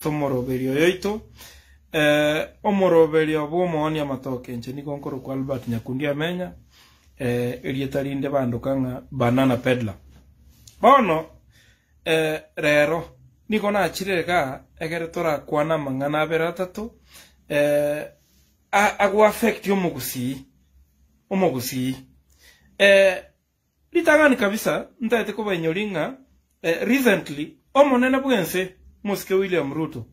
tomoroberio yoito omoroberio bw'omooni amatoke nche niko nkoro kwa Albert Nyakundi amenya erietarinde bandu kanga banana peddler bono rero niko nachirega egere tora kwana mang'ana abere atatu agu affect omogusi litangani kabisa ntaete kubanyoringa recently omonene bwense musike William Ruto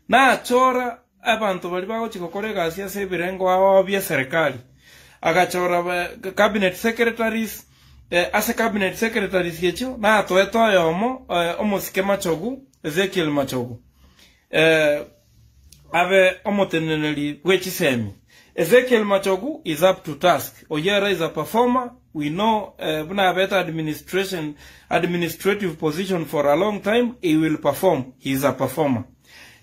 na achora abantu bali bagochikokora gasi ase birengo awo bya serikali agachora cabinet secretaries ase cabinet secretaries yecho na atoetoyo omusike Machogu Ezekiel Machogu ave omoteneneli bwechisemi Ezekiel Machogu is up to task. Oyera is a performer. We know buna better administrative position for a long time. He will perform. He is a performer.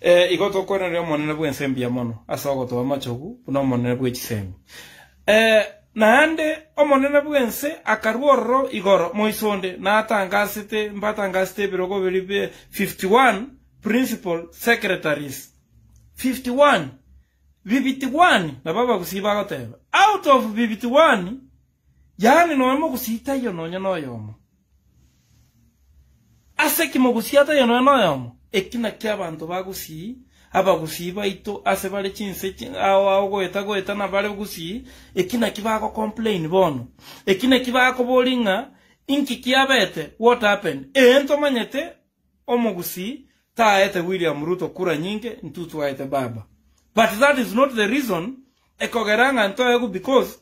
Igoto kona reo monene bwensembi ya mono. Asa ogoto wa Machogu buna monene bwechisemi. Na hande omonene bwense akaruoro igoro moisonde na atangasite mbatangasite birogo biribe 51 principal secretaries. 51 BBT1 na baba kusiba goteba out of BBT1 yani noemo kusita yo nonya noyomo ase kimo kusita yo noyomo ekina kyabantu bagusi abagusiba ito ase bale chinse awo goeta na bale gusi ekina kibago complain bono ekina kibago bolinga inki kiabete what happened ento manyete omogusi taete William Ruto kura nyinge ntutu aite baba. But that is not the reason ekogeranga ntoego because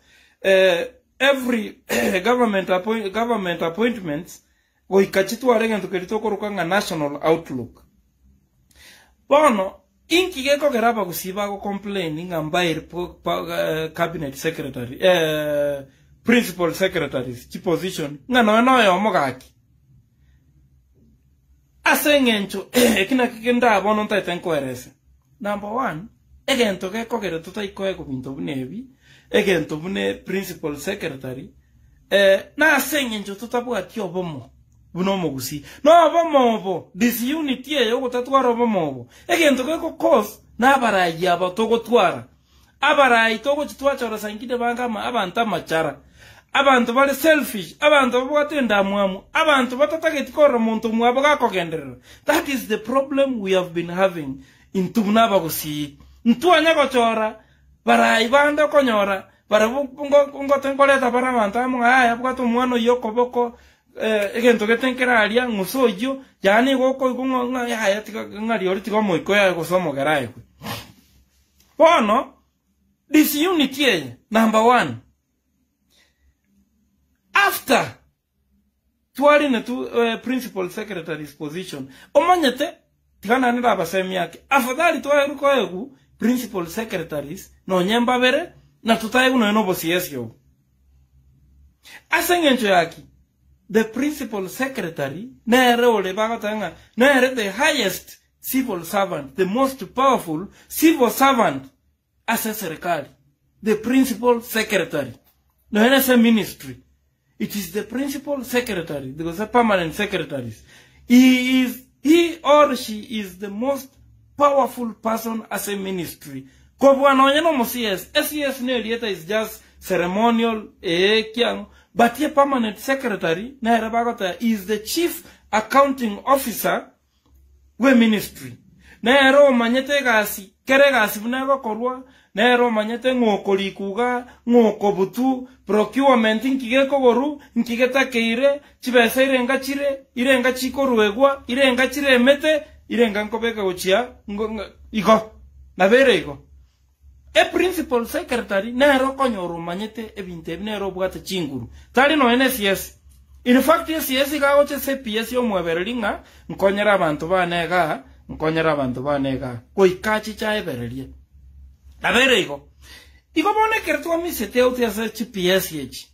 every government appointments goikachitu arega ntukerito rukanga national outlook. Bono inki gekogera bagusiba go complaining ambaye cabinet secretary principal secretaries chi position ngano noyo omogaki. Asengencho ekina kikenda bono ntaite nkoerese. Number 1 egento gekogera tutaikoego bintu bunebi egento bune principal secretary na asengencho tutabwati obomo buno mogusi no bomo disunity eyo gotatwara obomo egento geko cause na Abarai aba togotwara Abarai togo chitwachora sangide bangama abantu amachara abantu bali selfish abantu bwate endamwamu abantu batatagetikora muntu mwabo gakogenderera. That is the problem we have been having in tumnaba gusi ntuanya gochora Barai banda konyora barabu ngotenkoleta para bantamu aya bwato mwana yokoboko egento getenkera alia ngusoyo yani goko igunga ya ngari ori tigo moiko ya gosomo garaye bono disunity number 1 after twari na principal secretary's position omanyete tigana nda basemi yake afadhali twari ko egu principal secretaries no nyemba bere na tutaegu no bosiesyo asengencho yake the principal secretary nere ole bagatanga nere the highest civil servant, the most powerful civil servant as a serikali, the principal secretary no ene ministry. It is the principal secretary, because the permanent secretaries. He or she is the most powerful person as a ministry. SES is just ceremonial, but the permanent secretary is the chief accounting officer we ministry. Nero manyete gasi, kere gasi vunego korwa, nero manyete ngokoli kuga, ngokobutu, procurement nkigeko goru, nkigeta keire, chibesa irenga chiko ruegwa, irenga chire mete, irenga nkobeka uchia, iko, nabere iko. E principal secretary, nero konyoru manyete ebinte, nero bugate chinguru. Tali no NSS. In fact, yes, igagoche CPS yo mweberelinga, nkonyera abantu banega, nkonyera abantu banega, koikachi cha eberelie. Nabere iko. Iko bone kertwa misete uti sa CPS yechi.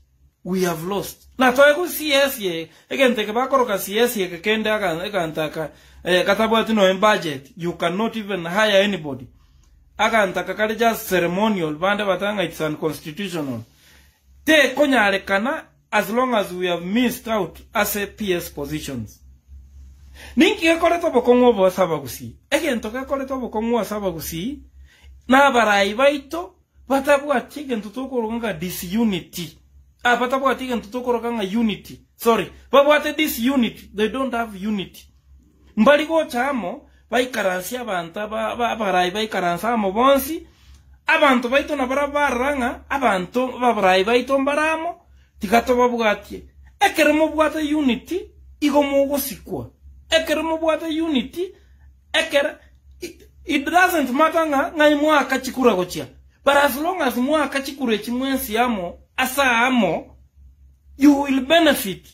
We have lost. Na toego CS ye, egente ke bakoroka CS ye ke kende agantaka katabwati no in budget. You cannot even hire anybody. Agantaka kale just ceremonial, bande batanga it's unconstitutional. Te konyare kana as long as we have missed out as a PS positions. ninki gekora tobokongo bo sabagusi egento gekora tobokongo sabagusi na Abarai baito batabwati egento tokorunga disunity batabwati egento tokorunga unity sorry babwate disunity they don't have unity mbali go chamo baikaransia abantu Abarai baikaransa mo bonsi abantu baito na barabaranga abantu Abarai baito mbaramo tikato babwati ekeremo bwata unity igomo gosikwa ekeremo bwata unity it doesn't matter nga mwaka chikura gochia but as long as mwaka chikure chimwensi amo asa amo you will benefit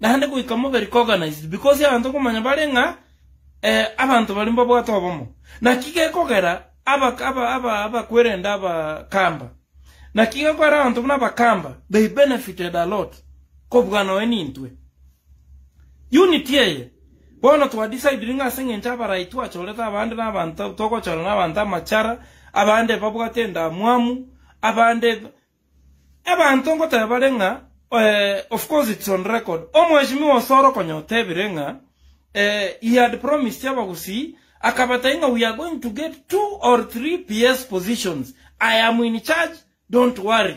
na hande ko ikamo very recognized because abantu kumanya balenga abantu balimba bwata obomo na kike kogera aba kwerenda aba kamba na kike kwara abantu na kamba they benefited a lot kobwana wenintwe unity ye bono to decide ringa senge Abarai twachorete abande n'abantu togochora n'abantu machara abande babwatenda mwamu abande abantu ngote barenga of course it's on record omweshimiwa Soro konyote birenga he had promised Abagusi akabatainga we are going to get 2 or 3 PS positions. I am in charge, don't worry.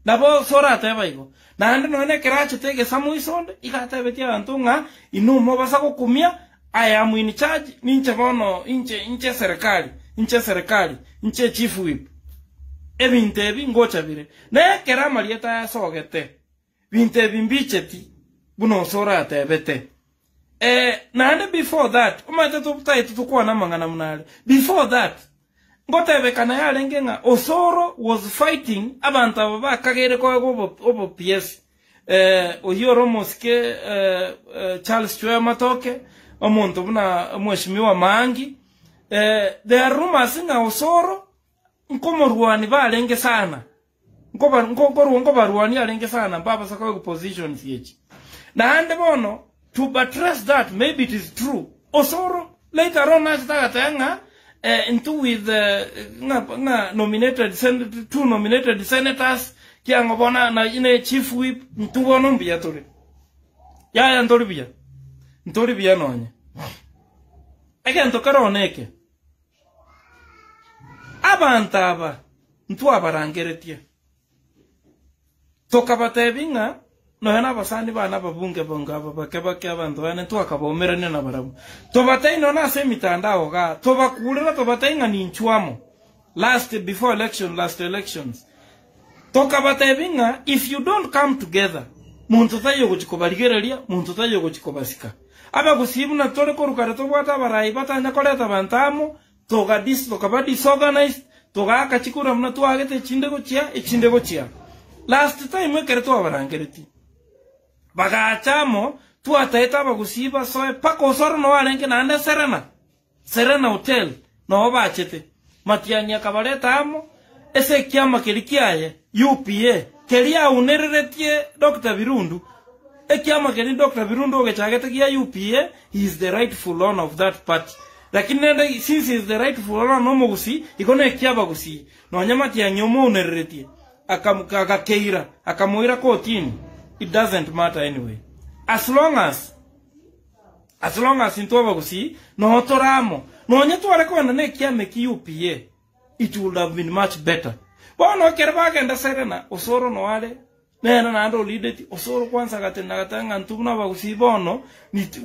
Nabo Soro atebaigo na ande noene kerache tege samuisonde ikatabetia antunga inumo basako kumia I am in charge ninche bono inche serikali inche chief whip ebintebi ngocha bire na kera marieta ya sogete bintebi mbicheti buno Soro atebete na ande before that umate tukwa na mangana munale before that ngotebe kana yalengenga Osoro was fighting abantu aba kagere ko obo PS oyoro moske Charles Chwe Matoke omuntu buna mweshimiwa Mangi there are rumors nga Osoro nkomorwani balenge sana ngobarwani alenge sana baba saka positions yechi na ande bono to buttress that maybe it is true Osoro later on as that into with two nominated senators kiango bona na ine chief whip ntubono mbia tole ya ntori bia nonye again to karoneke abantaba ntu abarangeretie tokabatebinga no hena basani bana babunge bonga bakebake abantu bane tu akabomerane na barabu tobateino na semitandao ga tobakulira tobateinga ni nchwamo last elections tokabatebinga if you don't come together muntu tayo gochikobarigeralia muntu tayo gochikobasika aba gusibuna tore korukara tobwata Abarai batanya koleta bantamo tokabadi organized toga chikura mna tu agete chinde gochia last time wekereto abarangereti bagachamo tu ataita Abagusiba soe pako Osoro no alenke na ande Serena Hotel no bachete matianya kabareta amo ese kiama kelikiaye UPA kelia unereretie Dr. Birundu kiama keli Dr. Birundu ogechagete kia UPA he is the rightful owner of that party lakini nenda since he is the rightful owner no Mogusi ikone kia Abagusi no nyamatia nyomo unereretie akakeira akamoira kotini. It doesn't matter anyway. As long as into Abagusi no toramo no nyetu aleko na kiame ki UPA it would have been much better. Bono kerbaga enda Serena Osoro no ale na ando leader Osoro kwanza gatanga ntuna Abagusi bono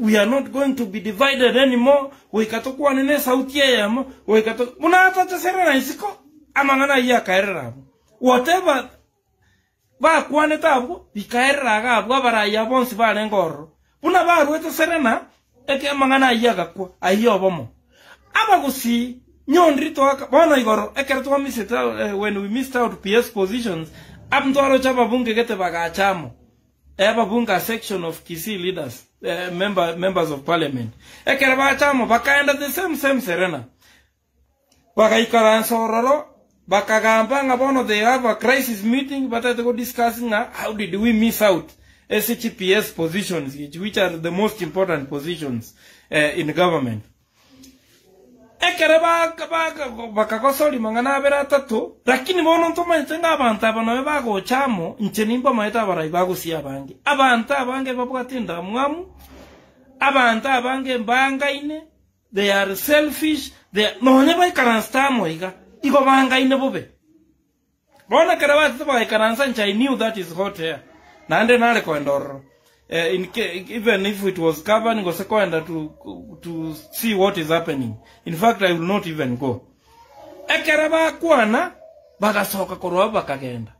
we are not going to be divided anymore we katokwa nene sauti yamo we kato muna ata Serena isiko amangana ya kaerera whatever ba kwane tabu bikaerra ga Abarai abonsi bale ngoro buna ba ruete Serena eke mangana yaga kwa ayobomo Abagusi nyondri to aka bona igoro ekerto miseta when we missed out PS positions abndoro chaba bunge gete baga chamo babunga section of Kisii leaders members of parliament ekerba chamo bakaenda the same Serena bakaikara Sororo bakagamba ngabono they have a crisis meeting but they go discussing how did we miss out SHPS positions which are the most important positions in government ekereba bakakosoli mangana bera tatu lakini bono ntoma ntenga abantu abano bago chamo nchenimba maeta Abarai Bagusi abange abantu abange babwatinda mwamu Abanta abange mbanga ine. They are selfish. No never ikarasta moiga. Iko banga ine bobe. Bona karawati ba ikaransa ncha. I knew that is hot air. Nande nale koendoro. Even if it was covered, I was going to see what is happening. In fact, I will not even go. Ekeraba kuana baga soka koroba bakagenda.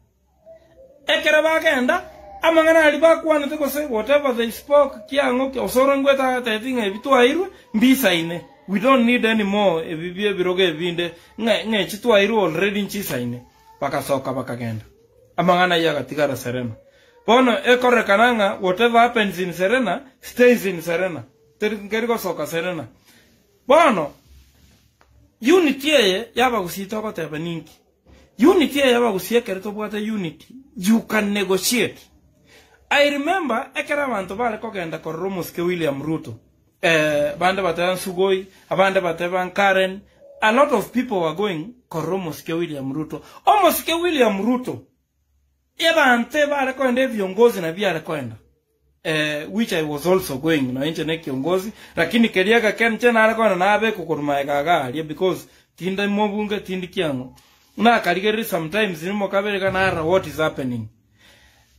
Ekeraba genda amangana aliba kuana to say whatever they spoke kiango osorongweta tatinga ebitwairwe mbisa ine. We don't need any more ebibie biroge binde nge chitwairu already nchisa ine. Baka soka bakagenda. Amangana yaga tigara serena. Bono ekore kananga whatever happens in Serena stays in Serena. Terikerigo soka Serena. Bono unity yaba kusitoko tebaninki. Unity yaba kusiekereto bwata unity. You can negotiate. I remember ekera bantu bale kogenda koromos ke William Ruto. Bande bateban Sugoi, abande bateban Karen. A lot of people were going koromos ke William Ruto. Almost ke William Ruto. Eba ante bale koende viongozi na biale koenda. Which I was also going na inche neki viongozi. Lakini keriaga kenchena ale koenda na abe kukuruma ekaga. Because tinda mbunge tindi kiango. Na kaligeri sometimes nimo kabere kana what is happening.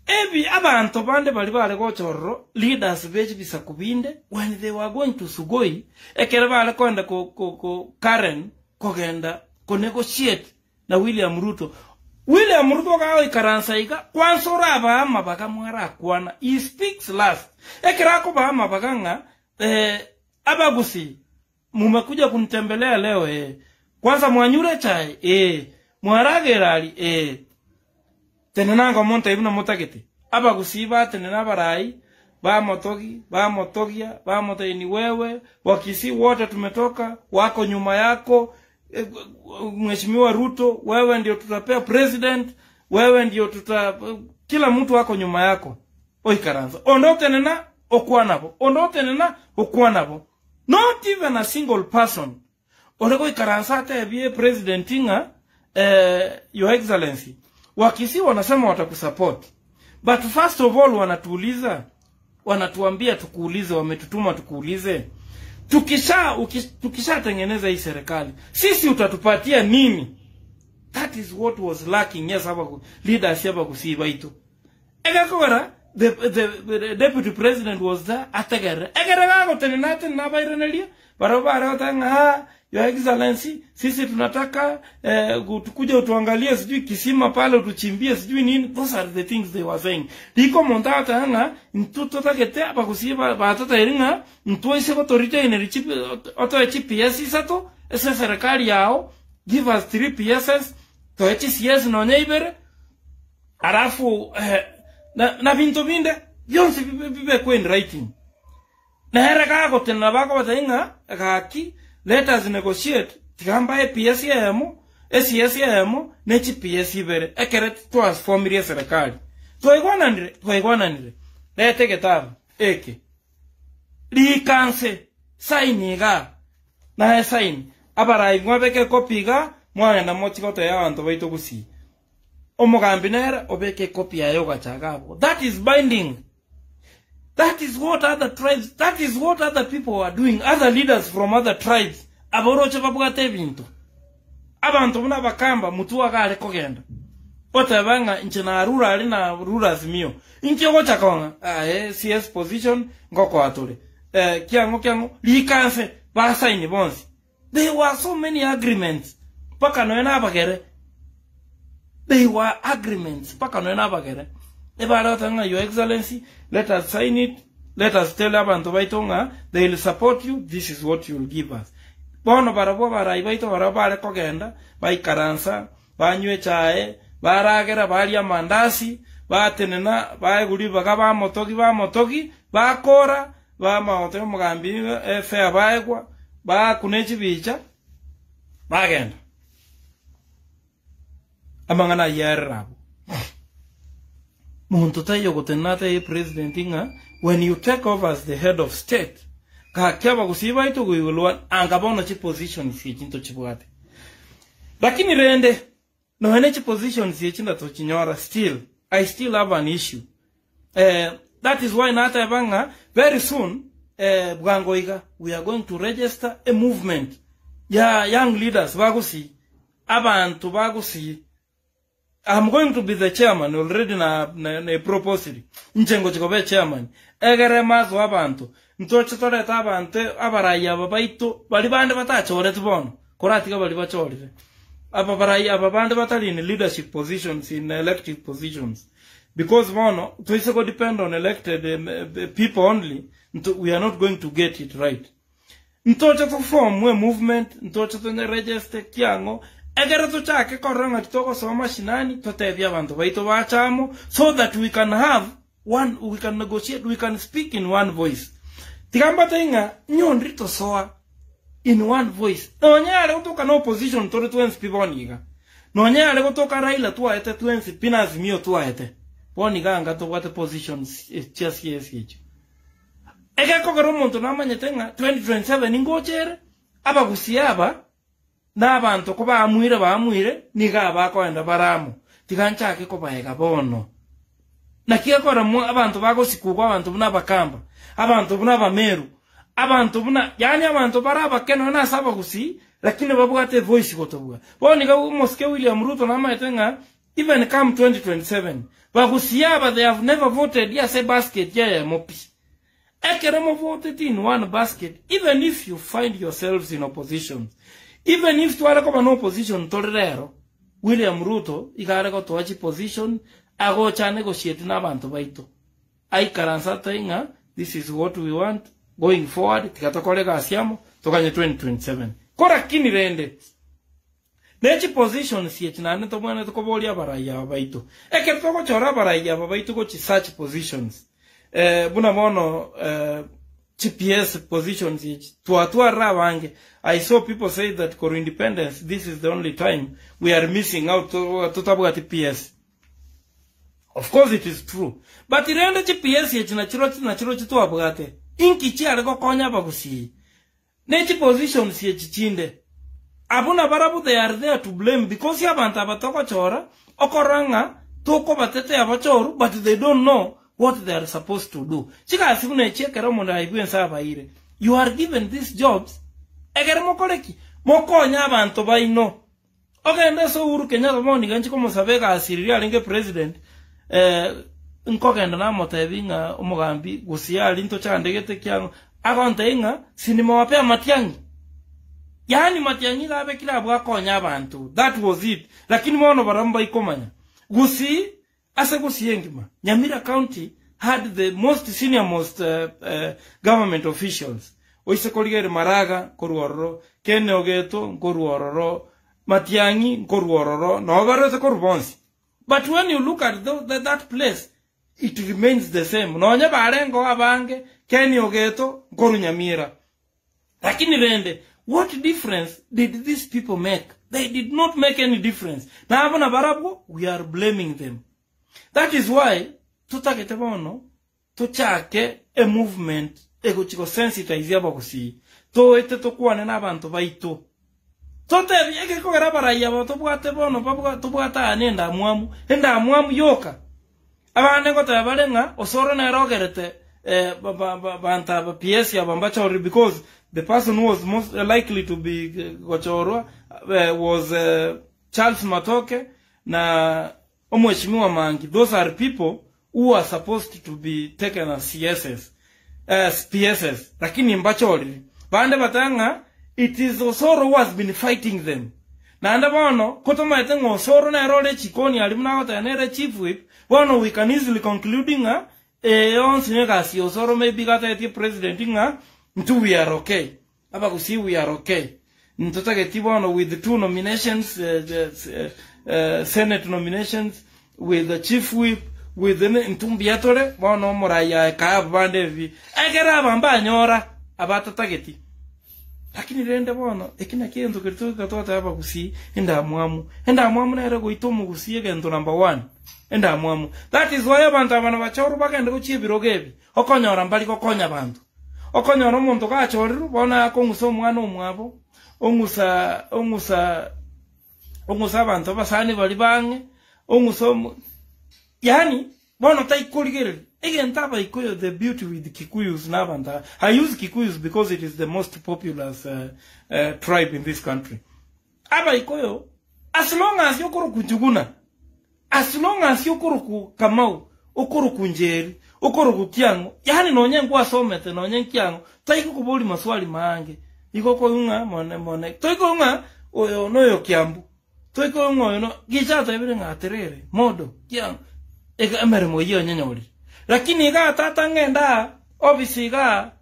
Ebi abantu bande bali bale gochorro leaders beji bisakubinde when they were going to Sugoi ekere bale koenda ko Karen kogenda ko negotiate na William Ruto. William Ruto kawa ikaransa ika kwansora abahama baka mwara kwana. He speaks last. Ekera ko bahama bakanga abagusi mumekuja kunitembelea leo kwanza mwanyure chai mwaragerali tenenanga monta ibuna motagete abagusi ba tenena Abarai ba motogia ba motaini wewe wakisi wote tumetoka wako nyuma yako. Mheshimiwa Ruto, wewe ndio tutapea president, wewe ndio kila mtu wako nyuma yako. Oikaranza. Ondotenena okwanabo. Not even a single person. Olego ikaranza hata ebie president inga, your excellency. Wakisi wanasema watakusupport. But first of all wanatuambia tukuulize, wametutuma tukuulize. Tukisha tengeneza hii serikali sisi utatupatia nini? That is what was lacking. Yes, leaders hapa kusiba ito. Ekakora the deputy president was there ategere. Egere go tenenate na bairenelia. Barabara otanga your excellency sisi tunataka tukuje utuangalie sijui kisima pale utuchimbie sijui nini. Those are the things they were saying. Diko montata hanga mtuto takete hapa kusiba batata iringa mtu ise authority inerichipi auto GPS sato esa serikali yao give us 3 PSs to HCS no neighbor arafu na bintu binde yonse bibe kwen writing na era ka go tenna bako batainga akaki let us negotiate tigamba PS yamo SCS yamo nechi PS ibere ekeret transform ile serikali toigwananire lete kitabu eke likanse sainiga na saini Abarai ngwabeke kopiga mwana na mochikoto ya bantu baito gusi omugambinera obeke kopia yayo gachagabo. That is binding. That is what other people are doing. Other leaders from other tribes aboroche babugate bintu abantu buna bakamba mutu agale kogenda otabanga nchina rural na rurals mio inche gocha konga CS position ngoko atule kiango likanse ba sign bonzi. There were so many agreements paka no na bagere. They were agreements paka no na bagere. Ebara tanga your excellency, let us sign it, let us tell abantu baitonga they will support you, this is what you will give us. Bono barabo Abarai baito barabare kogenda baikaransa banywe chae baragera balia mandasi batenena baiguri bagaba motogi bakora bamaote mugambi fe baigwa bakunechi bicha bagenda amangana yerrabo muntu tayo gotenate president inga when you take over as the head of state ka kyaba kusiba ito kuigulwa angabona chi position si chinto chibwate lakini rende no hene chi position si chinda to chinyora I still have an issue. That is why nata banga very soon bwangoiga, we are going to register a movement. Yeah, young leaders, bagusi. Abantu bagusi. I'm going to be the chairman already na proposal. Nchengo chikobe chairman. Egere mazo abantu. Ntoche toreta abantu Abarai ababaito bali bande batachorete bono. Koratika bali bachorete. Abarai ababande batali in leadership positions, in elected positions. Because bono to isiko depend on elected people only. We are not going to get it right. Ntoche to form a movement, ntoche to register kiango. Egere to chake koranga kitoko soma shinani totebya abantu baito bachamo, so that we can have one, we can negotiate, we can speak in one voice. Tigamba tenga nyondri to soa in one voice. Nonyale kutoka na opposition tore tuensi piboniga. Nonyale kutoka Raila tuwaete tuensi pinazimio tuwaete. Boniga anga to what positions just yes. Ege kokoro muntu namanye tenga 2027 ingochere aba gusiaba na abantu ko bamwire niga abakoenda baramu tiganchake ko baega bono nakio kora mu abantu bagosikugwa abantu buna bakamba abantu buna bameru abantu buna yani abantu baraba keno na saba gusi lakini babugate voice gotobwa boniga moske William Ruto namaitenga even come 2027 bagusiaba they have never voted yes a basket yeah mopi. Ekeremo voted in one basket, even if you find yourselves in opposition. Even if you are in opposition, Torero, William Ruto, igare go toachi position, ago cha negotiate na bantu baito. Ai karansa tenga, this is what we want, going forward, tikatokolega asiamo, tokanye 2027. Kora kini rende. Nechi position siye chinane tomwane tokoboli Abarai abaito. Ekertoko chora Abarai abaito go chi such positions. Buna mono GPS positions tuatua rawange. I saw people say that for independence this is the only time we are missing out to tabuga TPS. Of course it is true, but irende GPS ye chiro chitu abugate inki chi arego konya bagusi nechi positions ye chichinde abuna barabu they are there to blame because yabanta batoko chora okoranga toko batete abachoru but they don't know what they are supposed to do. Chika asibune chekera munda ibuensa baire. You are given these jobs. Egere mokoleki. Mokonya abantu baino. Ogenda so Uhuru Kenyatta moni ganchi komo sabega asiriria linge president. Nkogenda na motebinga umugambi gusia linto chandegete kyango. Agonte inga sinimo wapea Matiangi. Yani Matiangi gabe kila bwa konya abantu. That was it. Lakini mono baramba ikomanya. Gusi ase gusiengima. Nyamira County had the most senior-most government officials. Oisekoligere Maraga, Koruororo, Kene Ogeto, Koruororo, Matiangi, Koruororo, Nogarete Korubonsi. But when you look at that place, it remains the same. Nonya Barengo Abange, Kene Ogeto, Korunyamira. Lakini rende, what difference did these people make? They did not make any difference. Na abana barabu, we are blaming them. That is why tutakete bono tuchake a movement ego chiko sensitize abagusi to ete to kwane na abantu baito tote ege ko gara Abarai abato bwate bono babuga tubwata anenda amwamu yoka abane ko tabalenga osoro na rogerete banta PS ya bambacha because the person who was most likely to be gochorwa was Charles Matoke na Omweshimiwa Mangi. Those are people who are supposed to be taken as PSS. Lakini mbachori. Bande batanga, it is Osoro who has been fighting them. Na anda bono, kotoma etengo Osoro na erode chikoni alimuna kota enere chief whip. Bono, we can easily concluding onsinega si Osoro maybe gata eti president ntu we are okay. Aba kusi we are okay. Ntota geti bono with 2 nominations, Senate nominations, with the chief whip, with the Ntumbiatore, bono moraya kaya bande vi. Egera bamba nyora abata tageti. Lakini rende bono ekina kiento kirito katota hapa kusi endamwamu na erego itomu kusi egento number 1 endamwamu. That is why abantu abana bachoro bagende kuchibirogebi okonyora mbali kokonya bantu okonyora omuntu gachoriru bona akongusa omwana omwabo ongusa abantu basani bali bange ongusa yani bono taikuligere again taba ikoyo the beauty with Kikuyus nabanta. I use Kikuyus because it is the most populous tribe in this country. Aba ikoyo, as long as yokoro kujuguna, as long as yokoro ku kamau, okoro kunjeri, okoro kutiango, yani nonye ngwa somete nonye kiango, taiko kuboli maswali maange. Iko ko unga mone. Toiko unga oyo no kiambu. Toiko unga oyo no gichata ibire ngaterere modo kiango. Eka emere moyo nyanyori. Lakini ga tata ngenda obviously ga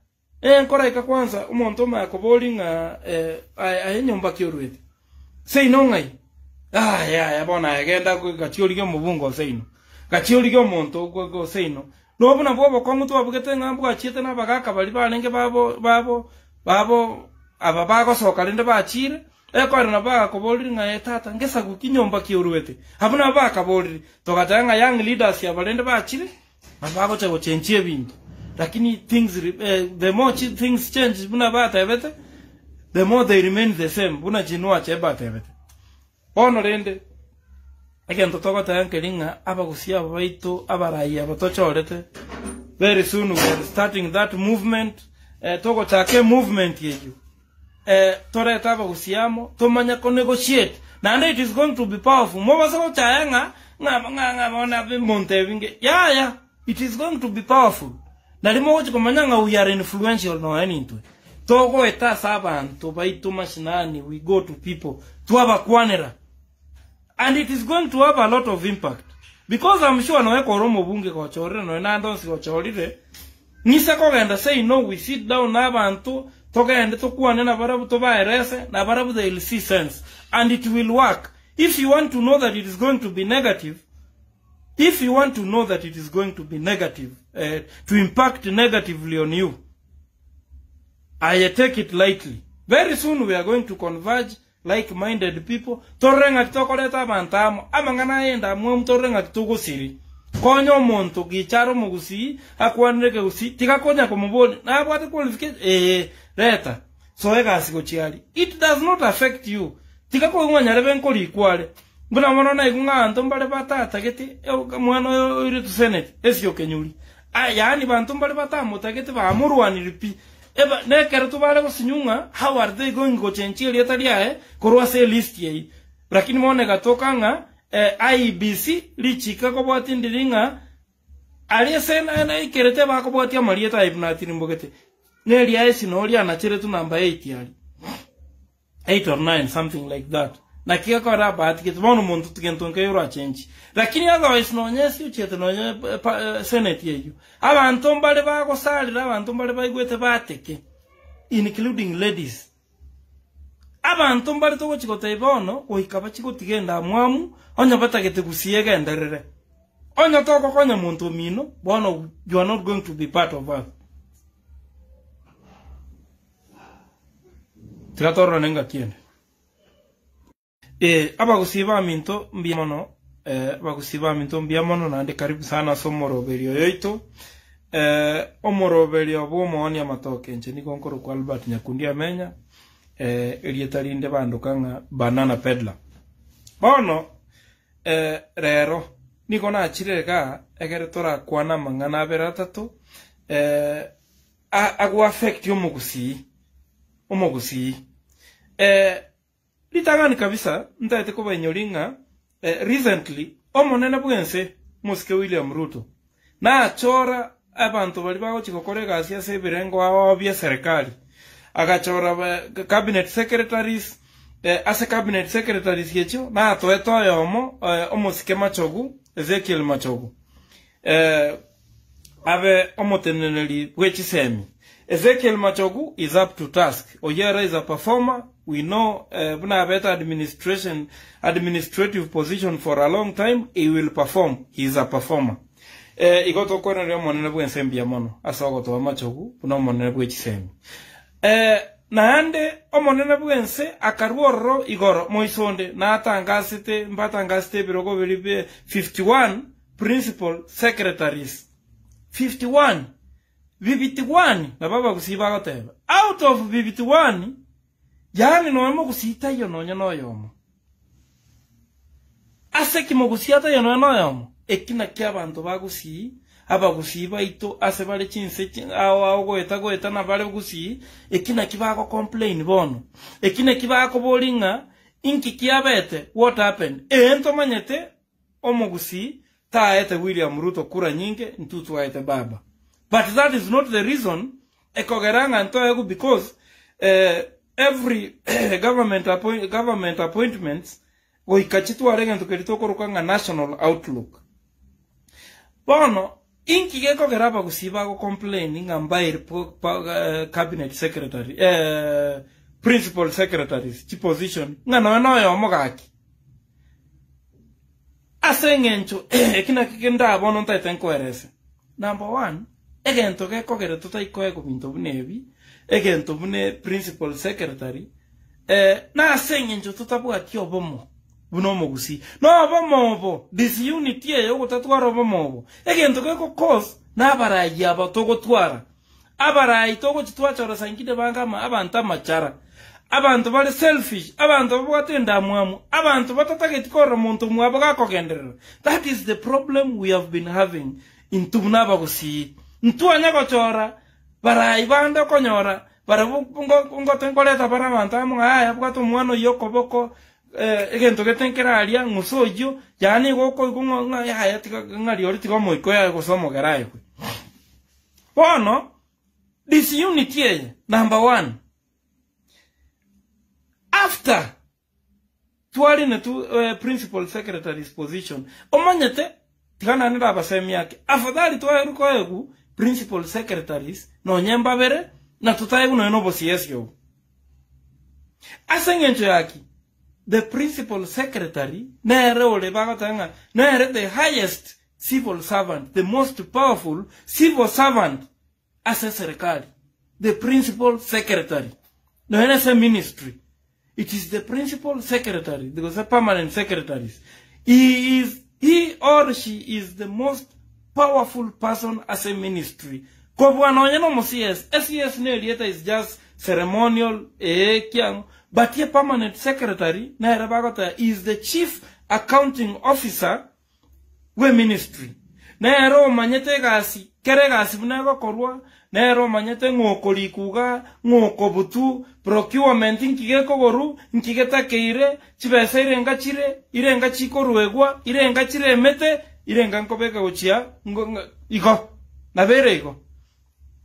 nkora ika kwanza umuntu makoboli nga nyumba kiorwete. Sei no ngai. Ya bona agenda ku gachiorige mubungo seino. Gachiorige omuntu go seino. No bona bobo kwa mutu abugete ngambu achite na bagaka bali balenge babo ababago sokalinde bachire ekora na baga koboliri nga tata ngesa kukinyomba kiorwete. Habuna baka boliri togatanga young leaders ya balende bachire abago chego chenchie bintu. Lakini things the more things change buna bata ebete the more they remain the same buna jinua cheba tebete. Ono rende again totogota yankelinga abagusia baito Abarai twachorete. Very soon we are starting that movement. Togo take movement yeju. Tore taba gusiamo tomanya ko negotiate. And it is going to be powerful. Mo baso chayanga nga bona be montevinge. Yeah. It is going to be powerful. Na limo ko manyanga we are influential no anything. Togo eta saban to baito mashinani we go to people to abakwanera. And it is going to have a lot of impact. Because I'm sure no ekoromo bunge ko chorre no nando si ko chorire. Nisa ko genda say no we sit down na abantu togende to kuane na barabu to baerese na barabu they will see sense and it will work. If you want to know that it is going to be negative, to impact negatively on you, I take it lightly. Very soon we are going to converge like-minded people. Torrenga tokoleta bantamo amangana endamwamu torrenga tugusiri. Konyo monto gicharo mugusi akwanreke usi tikakonya komuboli na abwate qualification leta so ega sikochiali. It does not affect you. Tikako ngwanya benkoli kwale. Mbona mwana na igunga antombale batata geti mwana iri to senate esio kenyuli. Yani bantombale batamo tagete ba amurwani ripi. Eba nekere to bale ko sinyunga how are they going to change letalia korwa se list yei. Lakini mone gatokanga IBC lichika ko bwati ndiringa aliyesena na ikerete bako bwati amalieta ibnati nimbogete neli aesi no lia na chere tu number 8 yali 8 or 9 something like that na kia ko ra bati ke tumono muntu tukentonke yoro change lakini otherwise no nyesi uchete no senate yeju abantu mbale bako salira abantu mbale baigwete bateke including ladies. Abantu mbali to chikote ibono oikaba chikotige endamwamu onya batagete gusiega enderere onya toko konya muntu mino bono you are not going to be part of us. Tratorro nenga kiende abagusiba minto mbiamono abagusiba minto mbiamono nande karibu sana somoroberio yoito omoroberio bomo matoke nche ni konkoro kwa Albert Nyakundia menya elietalinde bandu kanga banana peddler bono rero niko na chirega egere tora kwana mangana beratatu agu affect omugusi litangani kabisa ntaite ko banyolinga recently omonene bwense Muske William Ruto na chora abantu bali bago chikokorega asia sebirengo awo bya serikali agachora cabinet secretaries ase cabinet secretaries yecho na toeto yomo Muske Machogu Ezekiel Machogu ave omoteneneli wechisemi Ezekiel Machogu is up to task. Oyera is a performer. We know buna better administrative position for a long time. He will perform. He is a performer. Igoto kona ryo monene bwensembi mono. Asogo to Machogu buna monene bwechisemi. Naande omonene bwense akaruoro igoro moisonde na atangasite mbatangasite birogo biribe 51 principal secretaries. 51 BBT1 na baba kusiba goteba out of BBT1 yani no kusita yo no yomo aseki mo kusita yo no yomo ekina kya bantu bagusi abagusi baito ase bale chinse awo goeta na bale gusi ekina kibako complain bono ekina kibako bolinga inki kiabete what happened ento manyete omogusi taete William Ruto kura nyinge ntutu waete baba. But that is not the reason ekogeranga ntoegu because every government appointments goikachitu arenge ntukeritokoroka national outlook. Bono inki gekogera bagusiba go complaining ambair cabinet secretary principal secretaries chi position ngano no mogaki asengencho ekina kikenda bono ntaiten koerese. Number 1 egento gekogera tutaikoego bintu bunebi egento bune principal secretary na asengencho tutabwati obomo buno mogusi no obomo disunity eyo gotatwara obomo egento geko cause na Abarai aba togotwara Abarai togochitwachora sangide bangama abanta machara abantu bali selfish abantu bwate endamwamu abantu batataketiko muntu mwabo gakogendera. That is the problem we have been having in tubnaba gusi ntuanya gochora Barai banda konyora barabu ngotenkoleta para bantamu aya bwato mwana yokoboko egento getenkera alia ngusojo yani goko gunga ya tika ngari ori tika moiko ya gosomo garaye. Bono disunity number 1 after twali na principal secretary's position omanyete tikana nda basemi yake afadhali twali koegu principal secretaries no nyemba bere na tutaye kuno eno bosiyesyo asengencho yaki the principal secretary nere ole bagatanga nere the highest civil servant, the most powerful civil servant as a serikali, the principal secretary no ene se ministry. It is the principal secretary, because the permanent secretaries. He or she is the most powerful person as a ministry. SES is just ceremonial, but the permanent secretary is the chief accounting officer we ministry. Nero manyete gasi, kere gasi bunego korwa, nero manyete ngokolikuga, ngokobutu, procurement nkigeko goru, nkigeta keire, chibese irenga chiko ruegwa, irenga chire mete, irenga nkobeka uchia, iko, nabere iko.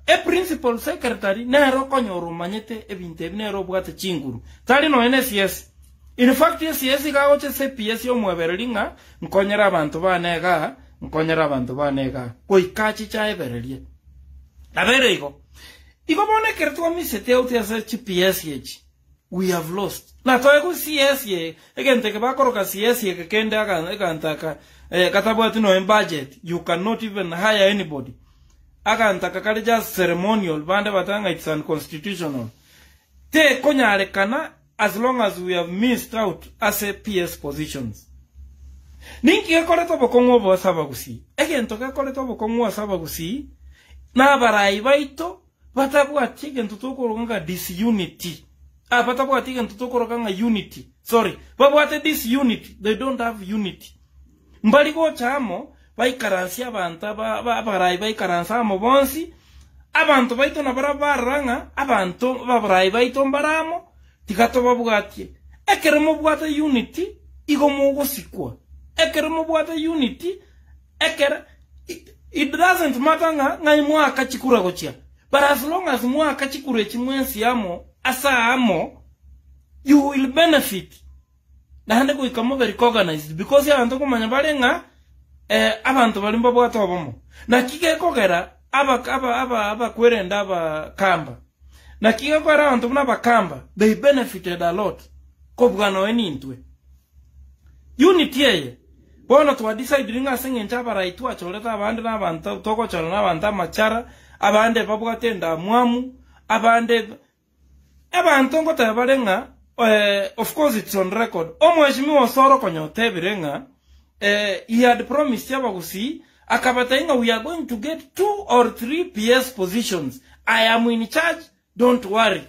E principal secretary, nero konyoru manyete ebinte, nero bugate chinguru. Tali no NSS. In fact, SES ikagoche CPS yo mweberelinga, nkonyera abantu banega, nkonyera abantu banega koikachi cha eberelie nabere iko bone kertwa misete out ya GPS yechi we have lost na toye ku CS ye egente ke bakoroka CS ye ke kende akantaka katabwati no in budget you cannot even hire anybody akantaka kali just ceremonial bande batanga it's unconstitutional te konyare kana as long as we have missed out as a PS positions. Ninki gekora tobo kongo bo sabagusi. Egento gekora tobo kongo sabagusi. Na Abarai baito batabwati gento tokoroga disunity. Batabwati gento tokoroga unity. Sorry. Babwate disunity. They don't have unity. Mbali go chamo baikaransia banta Abarai baikaransa mo bonsi. Abantu baito na barabaranga abantu Abarai baito mbaramo tikato babwati. Ekeremo bwata unity igomo gosikwa. Ekeremo bwata unity it doesn't matter nga mwaka chikura gochia, but as long as mwaka chikure chimwensi amo asa amo you will benefit na hande ko ikamo very recognized because ya abantu kumanya balenga abantu balimba bwata obomo na kike kogera aba kwerenda aba kamba na kike kogera abantu muna kamba they benefited a lot kobgano enintwe unity ye. Bono tuwa decide ringa sengencha Abarai twachorete abande n'abantu togochora n'abantu amachara abande babwate endamwamu abande abantu ngota balenga of course it's on record omweshimiwa Soro konyote birenga he had promised yabagusi akabatenga we are going to get 2 or 3 PS positions. I am in charge, don't worry.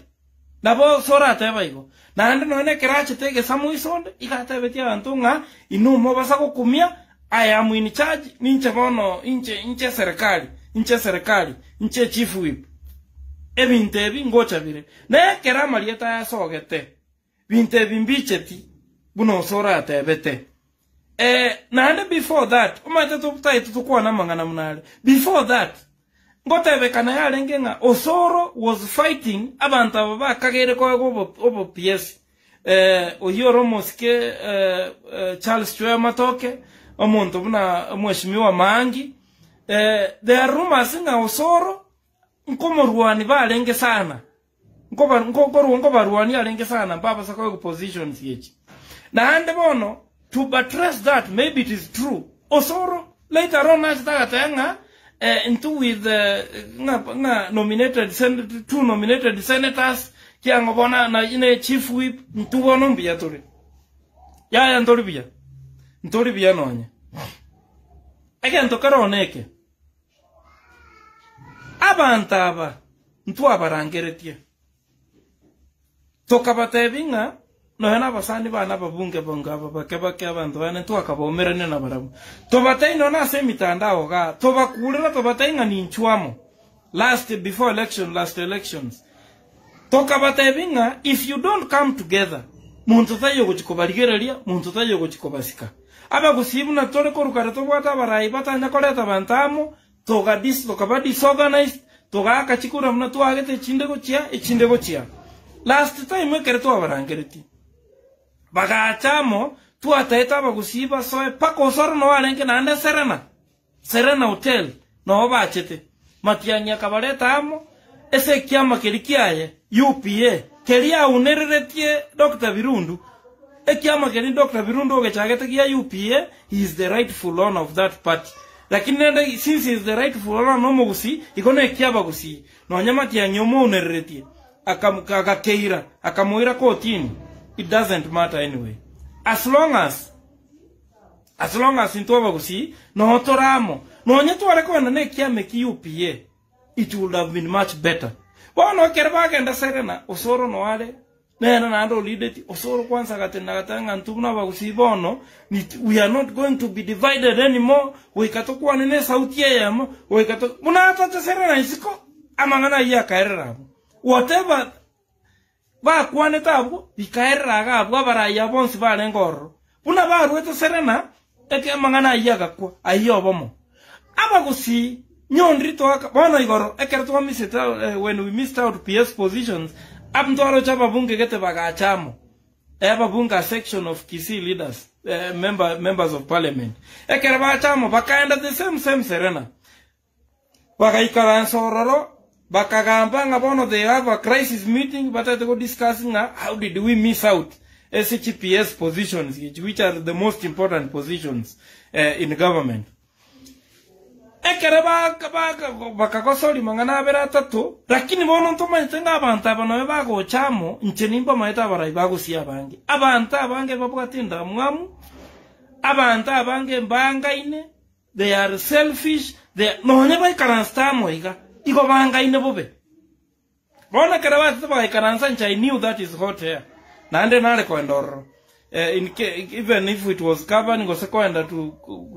Nabo Soro ateba iko na ande no ene kerache tege samuisonde ikata betia antunga inu mo basako kumia I am in charge, ninche bono, inche serikali, inche chief whip. Ebintebi ngocha bire. Na kera marieta ya sogete. Bintebi mbicheti, buno sora atebete. Na before that, umate tuputa itutukua na mangana munale. Before that, ngotebe kana ya lengenga, Osoro was fighting, abanta baba kagere kwa obo PS. Oyoro moske, Charles Chua matoke, omonto buna mweshimiwa Mangi. There are rumors nga Osoro, nkomo ruwani ba lenge sana. Nkoba ruwani alenge sana, baba sako yuko positions yechi. Na hande bono, to buttress that, maybe it is true. Osoro, later on, nga into with two nominated senators, kia ngobona na ine chief whip, ntubono mbia turi. Ya ntori bia nonye. Ege ntokara oneke. Abantaba, ntu abarangeretie. Tokabatebinga, no hena basani bana babunge bonga babake abantu bane ntu akabomerane na barabu. Tobatei no na semitandao ga, tobakulira tobatei nga ninchwamo. Before elections. Tokabatebinga, if you don't come together, muntu tayo kuchikobaligereria, muntu tayo kuchikobasika. Aba kusibu na tole korukara tobata Abarai batanya koleta bantamo, toga disorganized, toga akachikura mna tuagete ichinde gochia. Last time kere to abarangereti. Baga chamo tuataeta bagusiba soe pako Osoro no alenge na ande Serena Hotel no bachete. Matianya kabareta amo ese kiama kelikiaye UPA kelia unereretie Dr. Birundu. Kiama keli Dr. Birundu ogechagete kia UPA, he is the rightful owner of that party. Lakini since he is the rightful owner no mogusi, ikone kiaba gusi. No nyamati ya nyomo unereretie. Akakeira, akamuira kotini. It doesn't matter anyway. As long as into bagusi, no toramo. No nyetu walekwenda ne kiame ki UPA. It would have been much better. Bono kerbaga enda Serena, Osoro no wale. Nena nando lideti, Osoro kwanza katanga ntuguna bagusi bono. We are not going to be divided anymore. Wikatokuwa nene sauti yamo. Muna hata Serena isiko. Amangana iya kaereramu. Whatever ba kwane tabu bikaera ga Abarai abonsi ba ngoro puna ba rueto Serena eke mangana yaga kwa ayo bomo abagusi nyondrito aka bona igoro ekerto miseta when we missed out PS positions abndoro chaba bunge gete baga chamo bunga section of Kisii leaders members of parliament ekerba chamo bakaenda the same Serena bakaikara Sororo bakagamba ngabono they have a crisis meeting but they go discussing how did we miss out SHPS positions which are the most important positions in government. Ekereba bakakosoli mangana bera tatu lakini bono ntoma ntenga abanta bano bago chamo nchenimba maeta Abarai bago sia bangi abanta bange babwatinda mwamu abanta abange mbangaine they are selfish they no ne bai karanstamo iga iko banga ine bobe bona keraba taba ikaransa ncha I knew that is hot here na ande nale ko ndoro even if it was covered go sekwenda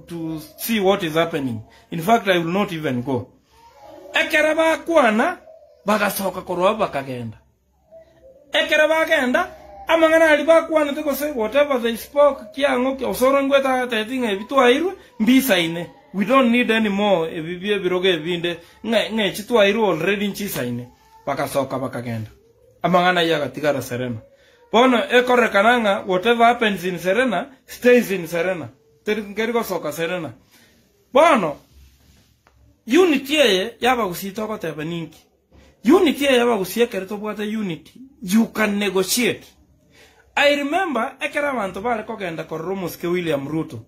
to see what is happening. In fact I will not even go. Ekeraba kwana bagasoka korwa bakagenda ekeraba genda amangana aliba kwana teko say whatever they spoke kiango Osoro ngweta tatinga bitwairwe mbisa ine. We don't need any more ebibie biroge ebinde nge chitwairu already nchisaine bakasoka bakagenda amangana yaga tigara Serena bono ekore kananga whatever happens in Serena stays in Serena terikerigo soka Serena bono unity yaba gusito ko tebaninki unity yaba gusiekere to bwata unity you can negotiate. I remember ekera bantu bale kogenda ko Romuske William Ruto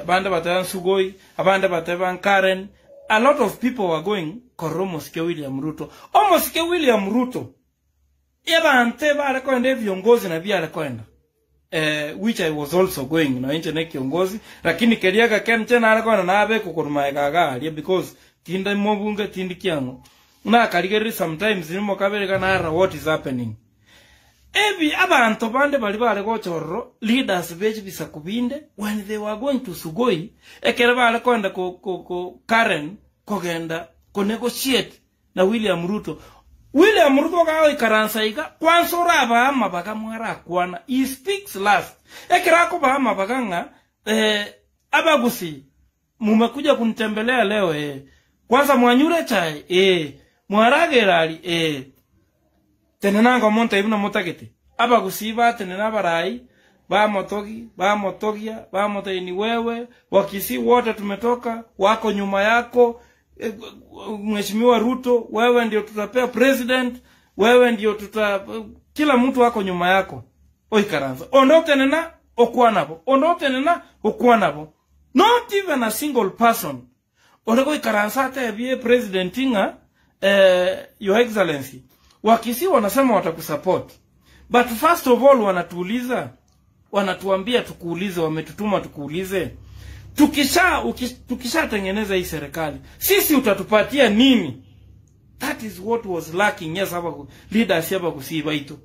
bande batayan Sugoi abande batayan Karen. A lot of people were going Koromoske William Ruto. Omoske William Ruto. Eba ante bale kwenda viongozi na bia kwenda. Which I was also going na inche kiongozi lakini keriaga kenchena ale kwenda na abe kukuruma gaga because tinda mobunga tindi kiango. Na kaligeri sometimes nimo kabere kana what is happening. Ebi abantu bande bali bale gochorro leaders beji bisakubinde when they were going to Sugoi ekere bale kwenda ko Karen kogenda ko negotiate na William Ruto ka ikaransa ika kwansora ba mabaga mwara kwana. He speaks last. Ekera ko ba mabaga nga abagusi mumekuja kunitembelea leo kwanza mwanyure chai mwarage rali tenenanga monta ibuna motagete abagusi ba tenena Abarai ba motogia ba motaini wewe wakisi wote tumetoka wako nyuma yako. Mheshimiwa Ruto, wewe ndio tutapea president, wewe ndio kila mtu wako nyuma yako. Oikaranza ondotenena okwanabo not even a single person orego ikaranza ate bie president inga your excellency wakisi wanasema watakusupport, but first of all wanatuambia tukuulize, wametutuma tukuulize tukisha tengeneza hii serikali sisi utatupatia nini? That is what was lacking. Yes, leaders hapa kusiba ito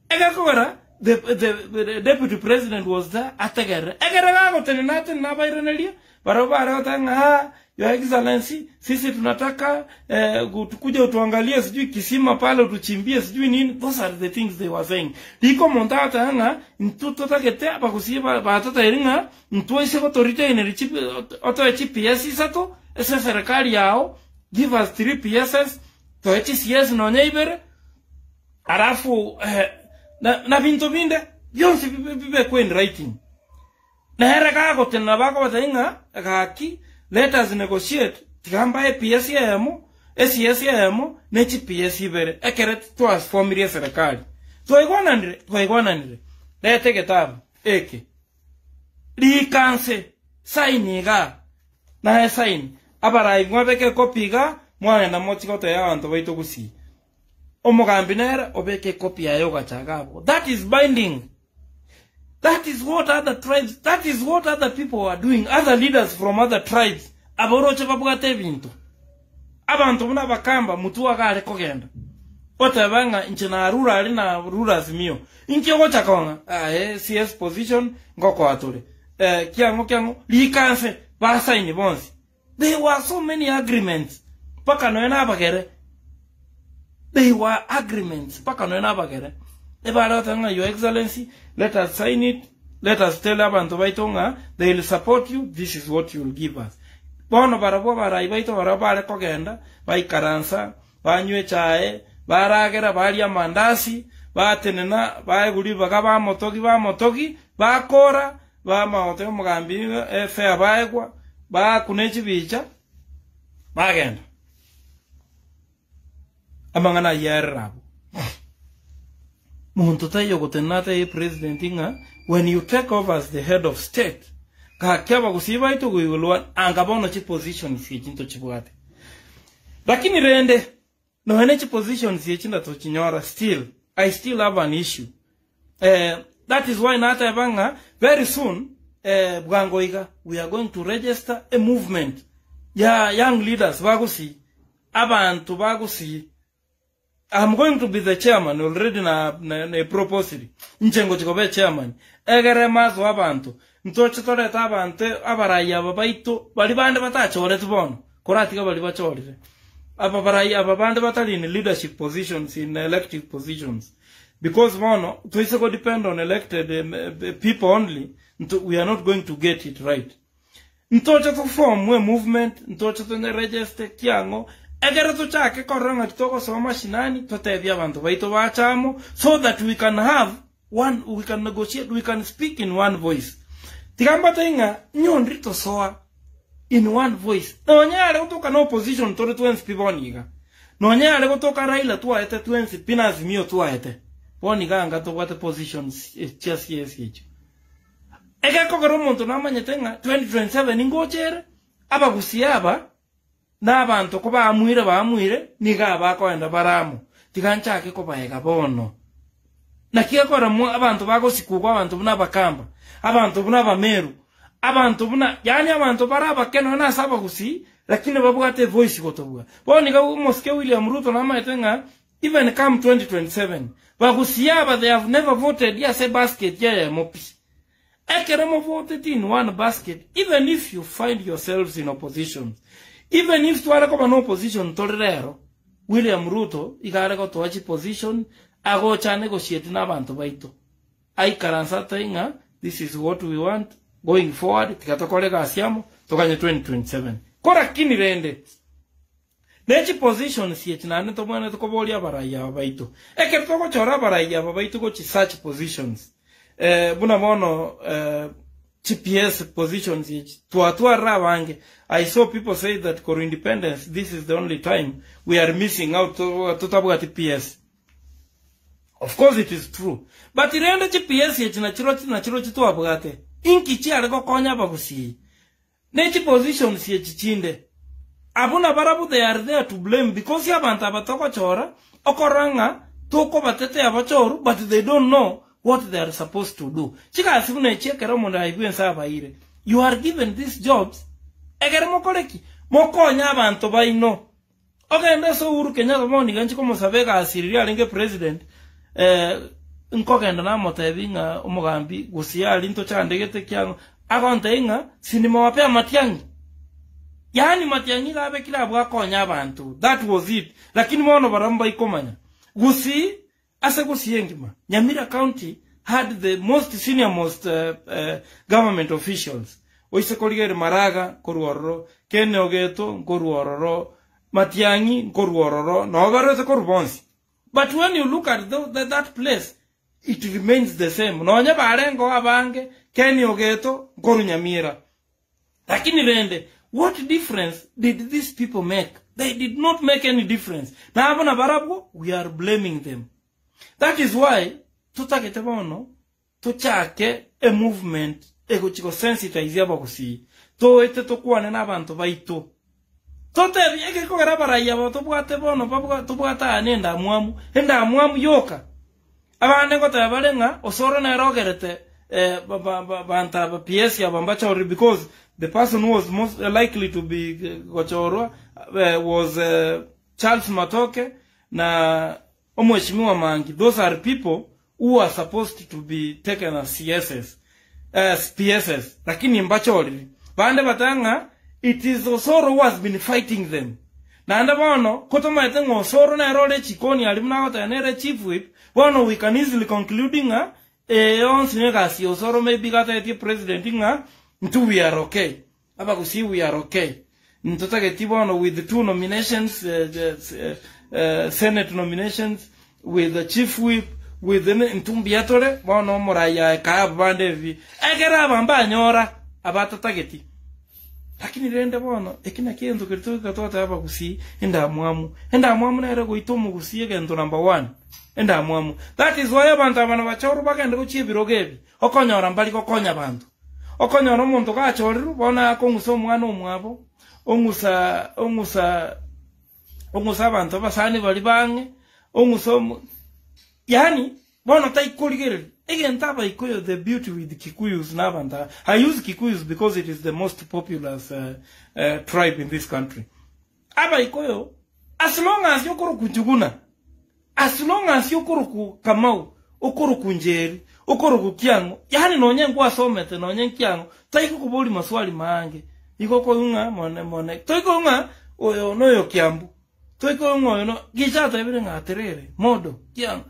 egakora the deputy president was there ategere egere tenenate na bairenelia barabara tanga your excellency sisi tunataka tukuje utuangalie sijui kisima pale utuchimbie sijui nini. Those are the things they were saying. Diko montata hanga ntuto takete abakusiba batata iringa ntuise authority energy auto GPS sato esa serikali yao give us 3 PSs to HCS no neighbor arafu na bintu binde yonse bibe kwen writing na heraka ko tenna bako batainga akaki let us negotiate tigamba PS yamo SCS yamo nechi PS ibere ekeret transformire serikali twaigwananire lete kitabu eke likanse sainiga na saini Abarai ngwabeke kopiga mwana motiko to ya bantu baito gusi omugambinera obeke copy yayo gachagabo. That is binding. That is what other tribes, that is what other people are doing. Other leaders from other tribes aboroche babugate bintu abantu muna bakamba mutuwa kale kogenda otabanga nchina rural na rurals mio inkiyo chakonga CS position ngoko atore kiango likanse ba sign bonsi. There were so many agreements paka noena bagere. They were agreements paka noena bagere. Ebarotanga your excellency, let us sign it, let us tell abantu baitonga they will support you, this is what you will give us. Bono barabo Abarai baito barabare kogenda baikaransa banywe chae baragera balia mandasi batenena baiguri bagaba motogi bakora bamaote mugambi efe abaegwa bakunechi bicha bagenda amangana yerrabo muntu tayo gotenata president inga when you take over as the head of state ka kyaba kusiba ito kuigulwa angabono chi position si chinto chibwate lakini rende no hene chi position si chinda to chinyora I still have an issue. That is why nata banga very soon bwangoiga we are going to register a movement ya young leaders bagusi abantu bagusi. I'm going to be the chairman already na proposal nchengo chikobe chairman egere mazo abantu ntoche tore tabante Abarai ababaito bali bande batachore tubono koratika bali bachorire Abarai ababande batali in leadership positions, in elective positions, because mono to is go depend on elected people only. We are not going to get it right. Ntoche to form a movement, ntoche to register kiango egere to chake koranga kitoko soma shinani totebia abantu baito bachamo so that we can have one, we can negotiate, we can speak in one voice. Tigamba tenga nyondrito soa in one voice. No nyale kutoka no opposition tore tuensi piboniga. No nyale kutoka Raila tuwaete tuensi Pinas mio tuwaete. Boniga anga to what positions just yes. Ega kokoro monto namanya tenga 2027 ingochere aba gusiaba na abantu ko bamuire niga abakoenda baramu. Tiganchake ko baega bono. Nakia kora mu abantu bagosikuko abantu buna bakamba. Abantu buna bameru. Abantu buna yani abantu baraba keno na saba kusi lakini babugate voice gotobuga boni ga moske William Ruto na maetenga even come 2027 bagusiaba they have never voted yes a basket yeah mopi ekeremo voted in one basket. Even if you find yourselves in opposition, even if you are in opposition tolero William Ruto igarego toachi position ago cha negotiate na bantu baito ai karansa tenga this is what we want going forward tikatokolega asiamo tokanye 2027 kora kini rende nechi position siechinane to mwana to koboli Abarai baito ekertoko chora Abarai baito go chi such positions buna mono GPS positions twachorete wange. I saw people say that for independence this is the only time we are missing out to tabu TPS. Of course it is true, but irende GPS yechina chiro chitu abugate inki chi arego konya bagusi nechi positions yechichinde abuna barabu they are there to blame because yabanta abatoko chora okoranga toko batete abachoru but they don't know what they are supposed to do. Chika asibune chekera monda ibwensa abaire. You are given these jobs egere mokoreki mokonya abantu baino ogenda so Uhuru Kenyatta moni ganchi komo sabega asiriria lenge president nkogenda na motebinga umugambi gusiali nto chandegete kyango agontenga sinima wapea matiangi yani matiangi gabe kila bwakonya abantu. That was it. Lakini mono baramba ikomanya gusi ase gusiengima Nyamira County had the most senior government officials. Oisekoligere Maraga koruororo Kene Ogeto koruororo Matiangi koruororo no garete korubonsi. But when you look at that place, it remains the same. No nya barengo abange Kene Ogeto koru Nyamira. Lakini rende, what difference did these people make? They did not make any difference. Na abona barabu, we are blaming them. That is why tutakete bono tuchake a movement ego chiko sensitize abagusi to ete to kuane na bantu baito tote ege ko gara Abarai abato bwate bono babuga to bwata anenda amwamu yoka abane ko tabalenga osoro na rogerete banta PS ya bambacha because the person who was most likely to be gochorwa was Charles Matoke na Omweshimiwa Mangi. Those are people who are supposed to be taken as PSS. Lakini mbachori. Bande batanga, it is Osoro who has been fighting them. Na anda bono, kotoma etengo Osoro na erole chikoni alimuna kota yanere chief whip, bono we can easily concluding onsinegasi Osoro maybe gata eti president inga, ntu we are okay. Aba kusi we are okay. Ntotake bono with the 2 nominations, Senate nominations, with the chief whip, with the ntumbiatore, bono moraya kaya bande vi. Egera bamba nyora abata tageti. Lakini rende bono ekina kiento kirito katota aba kusi endamwamu na era goitomo kusi egento number 1 endamwamu. That is why abantu abana bachoro bagende kuchibirogebi okonyora mbali kokonya bantu okonyora omuntu gachoriru bona akongusa omwana omwabo ongusa abantu basani bali bange ongusa yani bono taikuligere again taba ikoyo the beauty with the Kikuyus nabanda. I use Kikuyus because it is the most populous tribe in this country. Aba ikoyo as long as yokoro kunjuguna, as long as yokoro ku Kamau, okoro kunjeri, okoro ku Kiango, yani nonye ngwa somete nonye Kiango, taiko kuboli maswali mange. Iko ko unga mone toiko unga oyo no Kiambu. Toiko unga oyo no gijata ebire ngaterere modo Kiango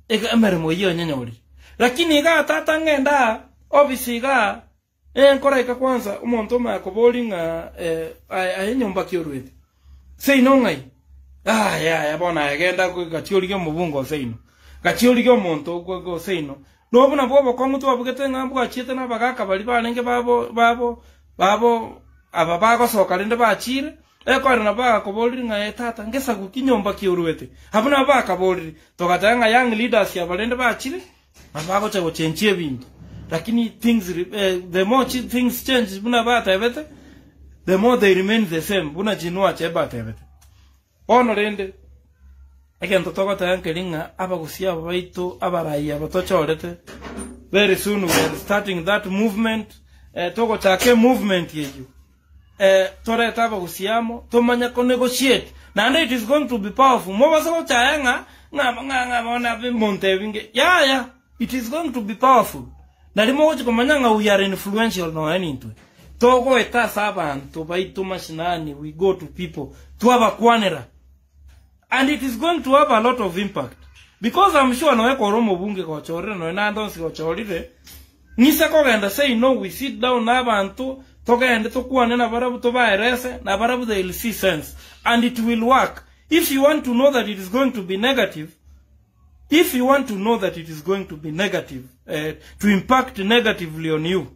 ega emere moyo nyanyori. Lakini ga tata ngenda obviously ga nkora kwanza umuntu makoboli nga ayenyomba kiorwete. Seino ngai. Ya bona agenda gatiorige mubungo seino. Gatiorige omuntu go seino. No buna bobo kwa mutu abugete ngambu achite na bagaka bali banenge babo ababago soka lende bachire ekora na baga koboli nga tata ngesa gukinyomba kiorwete. Habuna baka boli togatanga young leaders ya balende bachire abago chago chenchie bintu. Lakini things the more things change buna bata ebete the more they remain the same. Buna jinua cheba tebete. Ono rende again totogata yankelinga abagusia baito Abarai twachorete. Very soon we are starting that movement. Togo take movement yeju. Tore taba gusiamo to manya ko negotiate and it is going to be powerful. Mobaso chayanga nga monte yeah, it is going to be powerful. Na limo kumanyanga we are influential no anything. Togo eta saban to baitu mashinani, we go to people to have a kwanera. And it is going to have a lot of impact. Because I'm sure no eko romo bunge ko chore no na ndonsi ko chorire. Nisa ko genda say no, we sit down na bantu toka ende to kwane na barabu to ba erese na barabu they will see sense and it will work. If you want to know that it is going to be negative, if you want to know that it is going to be negative, to impact negatively on you,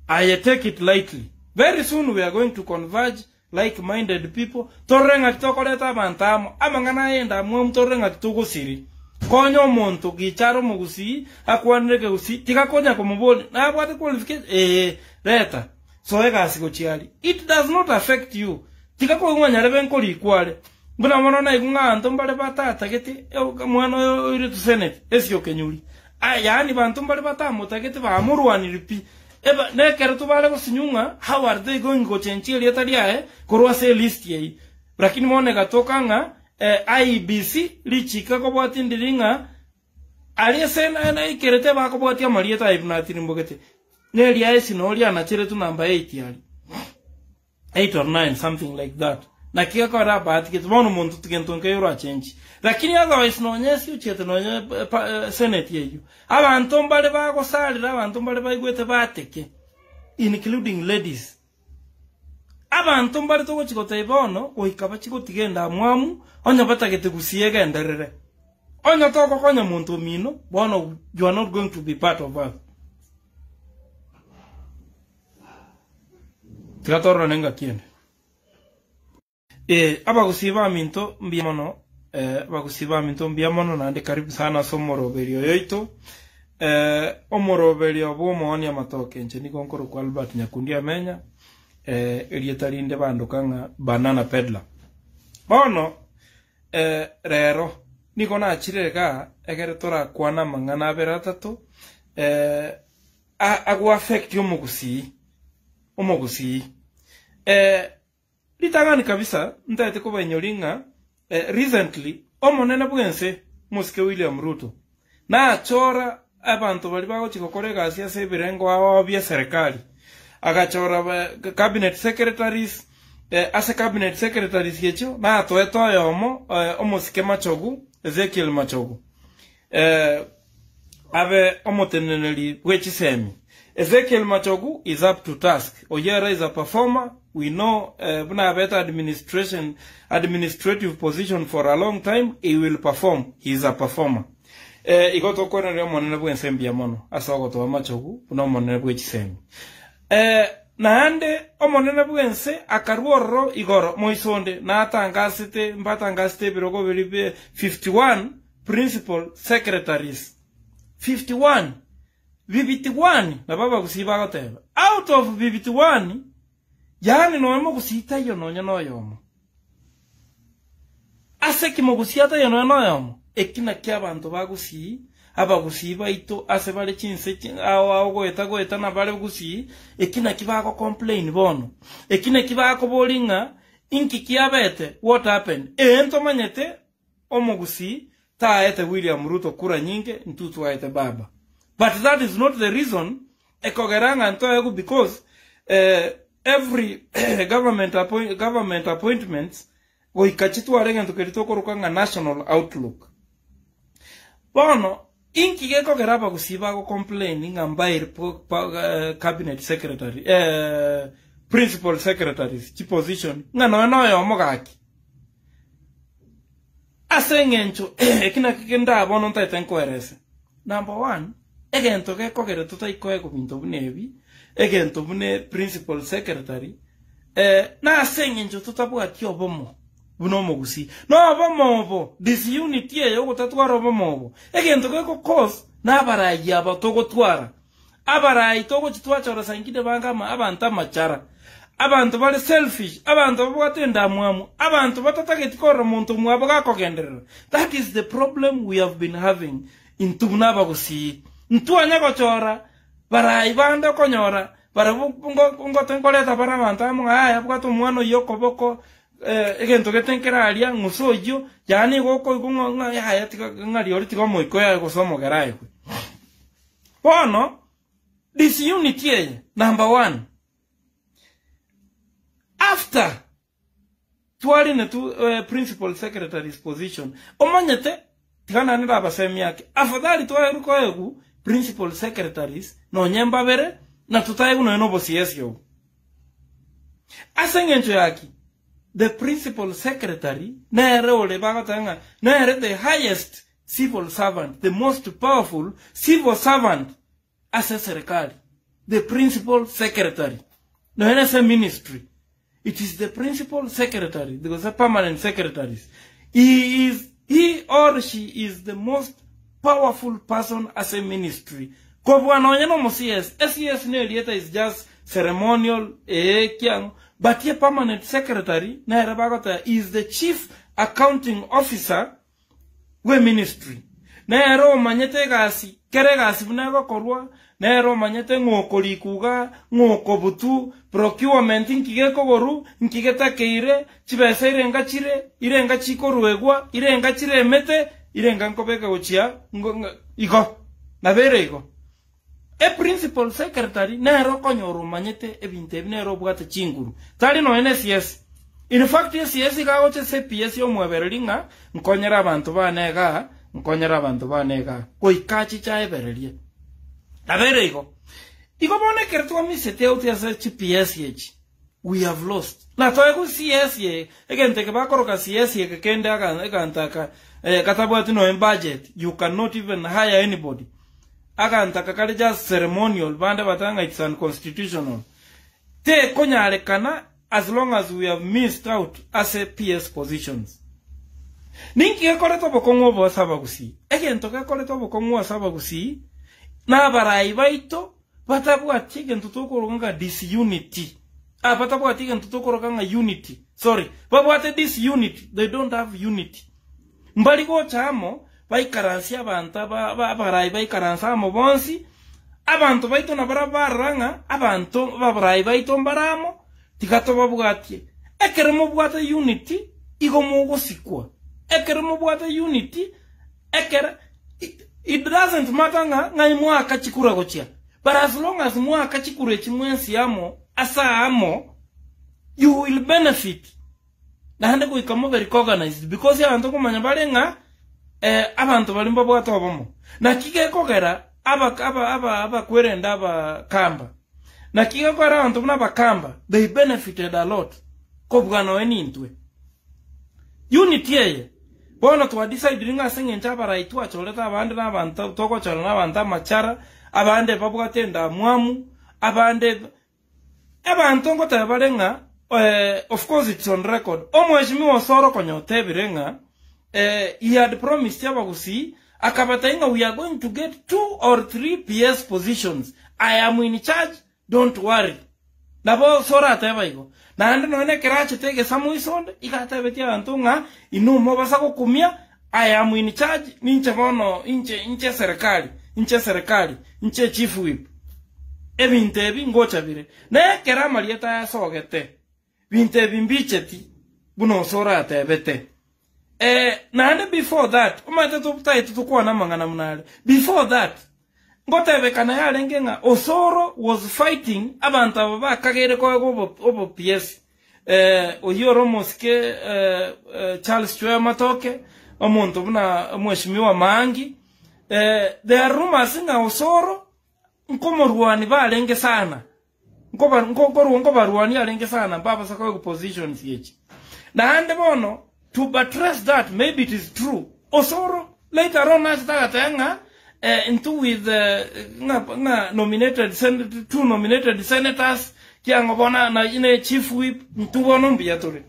I take it lightly. Very soon we are going to converge like-minded people. Torrenga kitokoleta bantamo, amangana endamwamu torrenga kitogo siri. Konyo monto gicharo mugusi, akwanreke usi, tika konya kumuboli, na abwate qualification, reta. So ega asiko chiali. It does not affect you. Tika kwa nyarebe nkoli ikwale. Mbuna mwana na ikunga antombale batata keti, mwana iri tu senate, esio kenyuli. Yani bantombale batamo, taketi ba amuruani ripi. Eba, ne keretu bale ko sinyunga, how are they going to change lieta dia korwa se list yei. Lakini mwone gatoka nga, IBC, lichika ko bwati ndiringa, alia sena na ikerete ba ko bwati amalieta ibnatiri mbogete. Ne liya esi no liya na chere tu namba 8 yali. 8 or 9, something like that. Na kia kwa raba ati kitu mono muntu tukentonke yoro change. Lakini otherwise no nyesi uchete no senate yeyu. Abantu mbale bako salira, abantu mbale baigwete bateke, including ladies. Abantu mbale toko chikote ibono, oikaba chikote endamwamu, onya batakete kusiega enderere. Onya toko konya muntu mino, bono you are not going to be part of us. Tikatorro nenga kiene. Abagusiba minto mbiamono, abagusiba minto mbiamono nande karibu sana somoro berio yoito. Omoro berio bomo oni amatoke nche niko nkoro kwa Albert Nyakundi amenya. Eliyetarinde bandukanga banana pedla. Bono, rero, niko na achirega, egere tora kwana mangana beratato, agu affect omogusi. Litangani kabisa, ntaete kuba inyolinga, recently, omonena bwense, Muske William Ruto. Na achora, abantu balibago chikokore gasi ya sebirengo awa obia serikali. Agachora cabinet secretaries, ase cabinet secretaries yecho, na atoeto yomo, Muske Machogu, Ezekiel Machogu. Ave omoteneneli wechisemi. Ezekiel Machogu is up to task. Oyera is a performer. We know Buna better administrative position for a long time. He will perform. He is a performer. Igoto kone reo monene bwensembi ya mono. Asa ogoto wa Machogu. Buna monene bwechisembi. Na hande omonene bwense akaruoro igoro moisonde. Na atangasite, mbatangasite birogo beribe 51 principal secretaries. 51. VBT1 na baba kusiba goteba. Out of VBT1, yani noemo kusita yo nonya noyomo. Ase kimo kusiata yo noyomo. Ekina kia abantu bagusi, aba kusiba ito ase bale chinse awa goeta na bale kusi, ekina kibako complain bono. Ekina kibako bolinga inki kiabete what happened. Ento manyete omogusi taete William Ruto kura nyinge ntutu waete baba. But that is not the reason ekogeranga antoego because every government appointments oikachitu arenga ntokerito korukanga national outlook. Bono inki ekogeraba kusiba go complaining ambair cabinet secretary principal secretaries chi position ngano noyo mogaki. Asengencho ekina kikenda bono ntaiten koerese. Number 1, egento ke kogere tota ikoego binto bunebi, egento bune principal secretary, na asengencho tota bwati obomo, bunomo gusi. No obomo obo, disunity eyo gotatwara obomo obo. Egento ke cause na Abarai aba togotwara. Abarai togo chitwachora sangide bangama abanta machara. Abantu bali selfish, abantu bwate endamwamu, abantu batatagetikora muntu mwabaga kogenderera. That is the problem we have been having in Tubnaba gusi. Ntuanya kochora, Barai banda konyora, para ngotenkoleta para manta mga aya bwato mwano yoko boko egento getenkera aria ngusojo yani goko ikunga ya tika ngari ori tika moiko ya gosomo garae bono disunity ye number 1 after twali ne tu principal secretary's position omanyete tikana nira basemi yake afadhali twali ko egu principal secretaries no nyemba bere na tutaye no eno bosiesyo asengencho yake the principal secretary nere ole bagatanga nere the highest civil servant, the most powerful civil servant as a serikali, the principal secretary no ene ministry. It is the principal secretary because the permanent secretaries he or she is the most powerful person as a ministry. Kwa bwana no mo CS ne lieta is just ceremonial kyang. But the permanent secretary, is the chief accounting officer we ministry. Naero manyete gasi, kere gasi bunego korwa, naero manyete ngokoli kuga, ngokobutu, procurement nkige kogoru, nkige takeire, chibese irenga chire, irenga chiko ruegwa, irenga chire mete, irenga nkobeka gochia, iko, nabere iko. A principal secretary nero konyoro manyete ebinte nero bwate chinguru tali no NSS. In fact NSS gagoche CPS yo mweberelinga nkonyera abantu banega koikachi cha eberelie abere iko bone kertwa misete uti asa CPS yechi we have lost na toye ku CS ye egente ke bakoroka CS ye kende agantaka katabwati no in budget you cannot even hire anybody. Agantaka kali just ceremonial bande batanga it's unconstitutional. Te konyare kana as long as we have missed out as a PS positions. Ninki gekora to bokongo bo sabagusi. Egento gekora to bokongo sabagusi na Abarai baito batabwati gento to koronga disunity. Batabwati gento to koronga unity. Sorry. Babwate disunity. They don't have unity. Mbali go chamo baikaransi abantu Abarai baikaransa mo bonsi abantu baito na barabaranga abantu Abarai baito mbaramo tikato babwatie ekeremo bwata unity igo mugo sikwa ekeremo bwata unity it doesn't matter ngai mwaka chikura gochia but as long as mwaka chikure chimwensi amo asa amo you will benefit na hande ko ikamo very recognized because ya abantu kumanya balenga abantu balimba bwata obamo na kige kogera aba kwerenda aba kamba na kige kogera abantu buna kamba they benefited a lot kobgano enintwe unity ye bono to decide ringa sengencha Abarai twachorete abande n'abantu togochora n'abantu machara abande babwate endamwamu abande abantu ngota balenga of course it's on record omweshimiwa soro konyote birenga he had promised Yabagusi akabatainga we are going to get 2 or 3 PS positions. I am in charge, don't worry. Nabo sora atebaigo. Na ande no ene kerache tege samuisonde ikatebetia antunga inu mobasako kumia I am in charge ninche bono inche serikali inche chief whip. Ebintebi ngocha bire. Na kera marieta ya sogete. Bintebi mbicheti buno sora atebete. Na before that, before that, ngotebe kana yale ngenga Osoro was fighting abanta baba kagere ko obo PS oyoro moske Charles Chua Matoke omuntu buna mweshimiwa Mangi there are rumors nga Osoro nkomoruani balenge sana ngobaruani alenge sana baba sako positions yechi na ande bono to buttress that, maybe it is true. Osoro later on as that into with nominated two nominated senators kiangobona na ine chief whip ntubono mbiatori.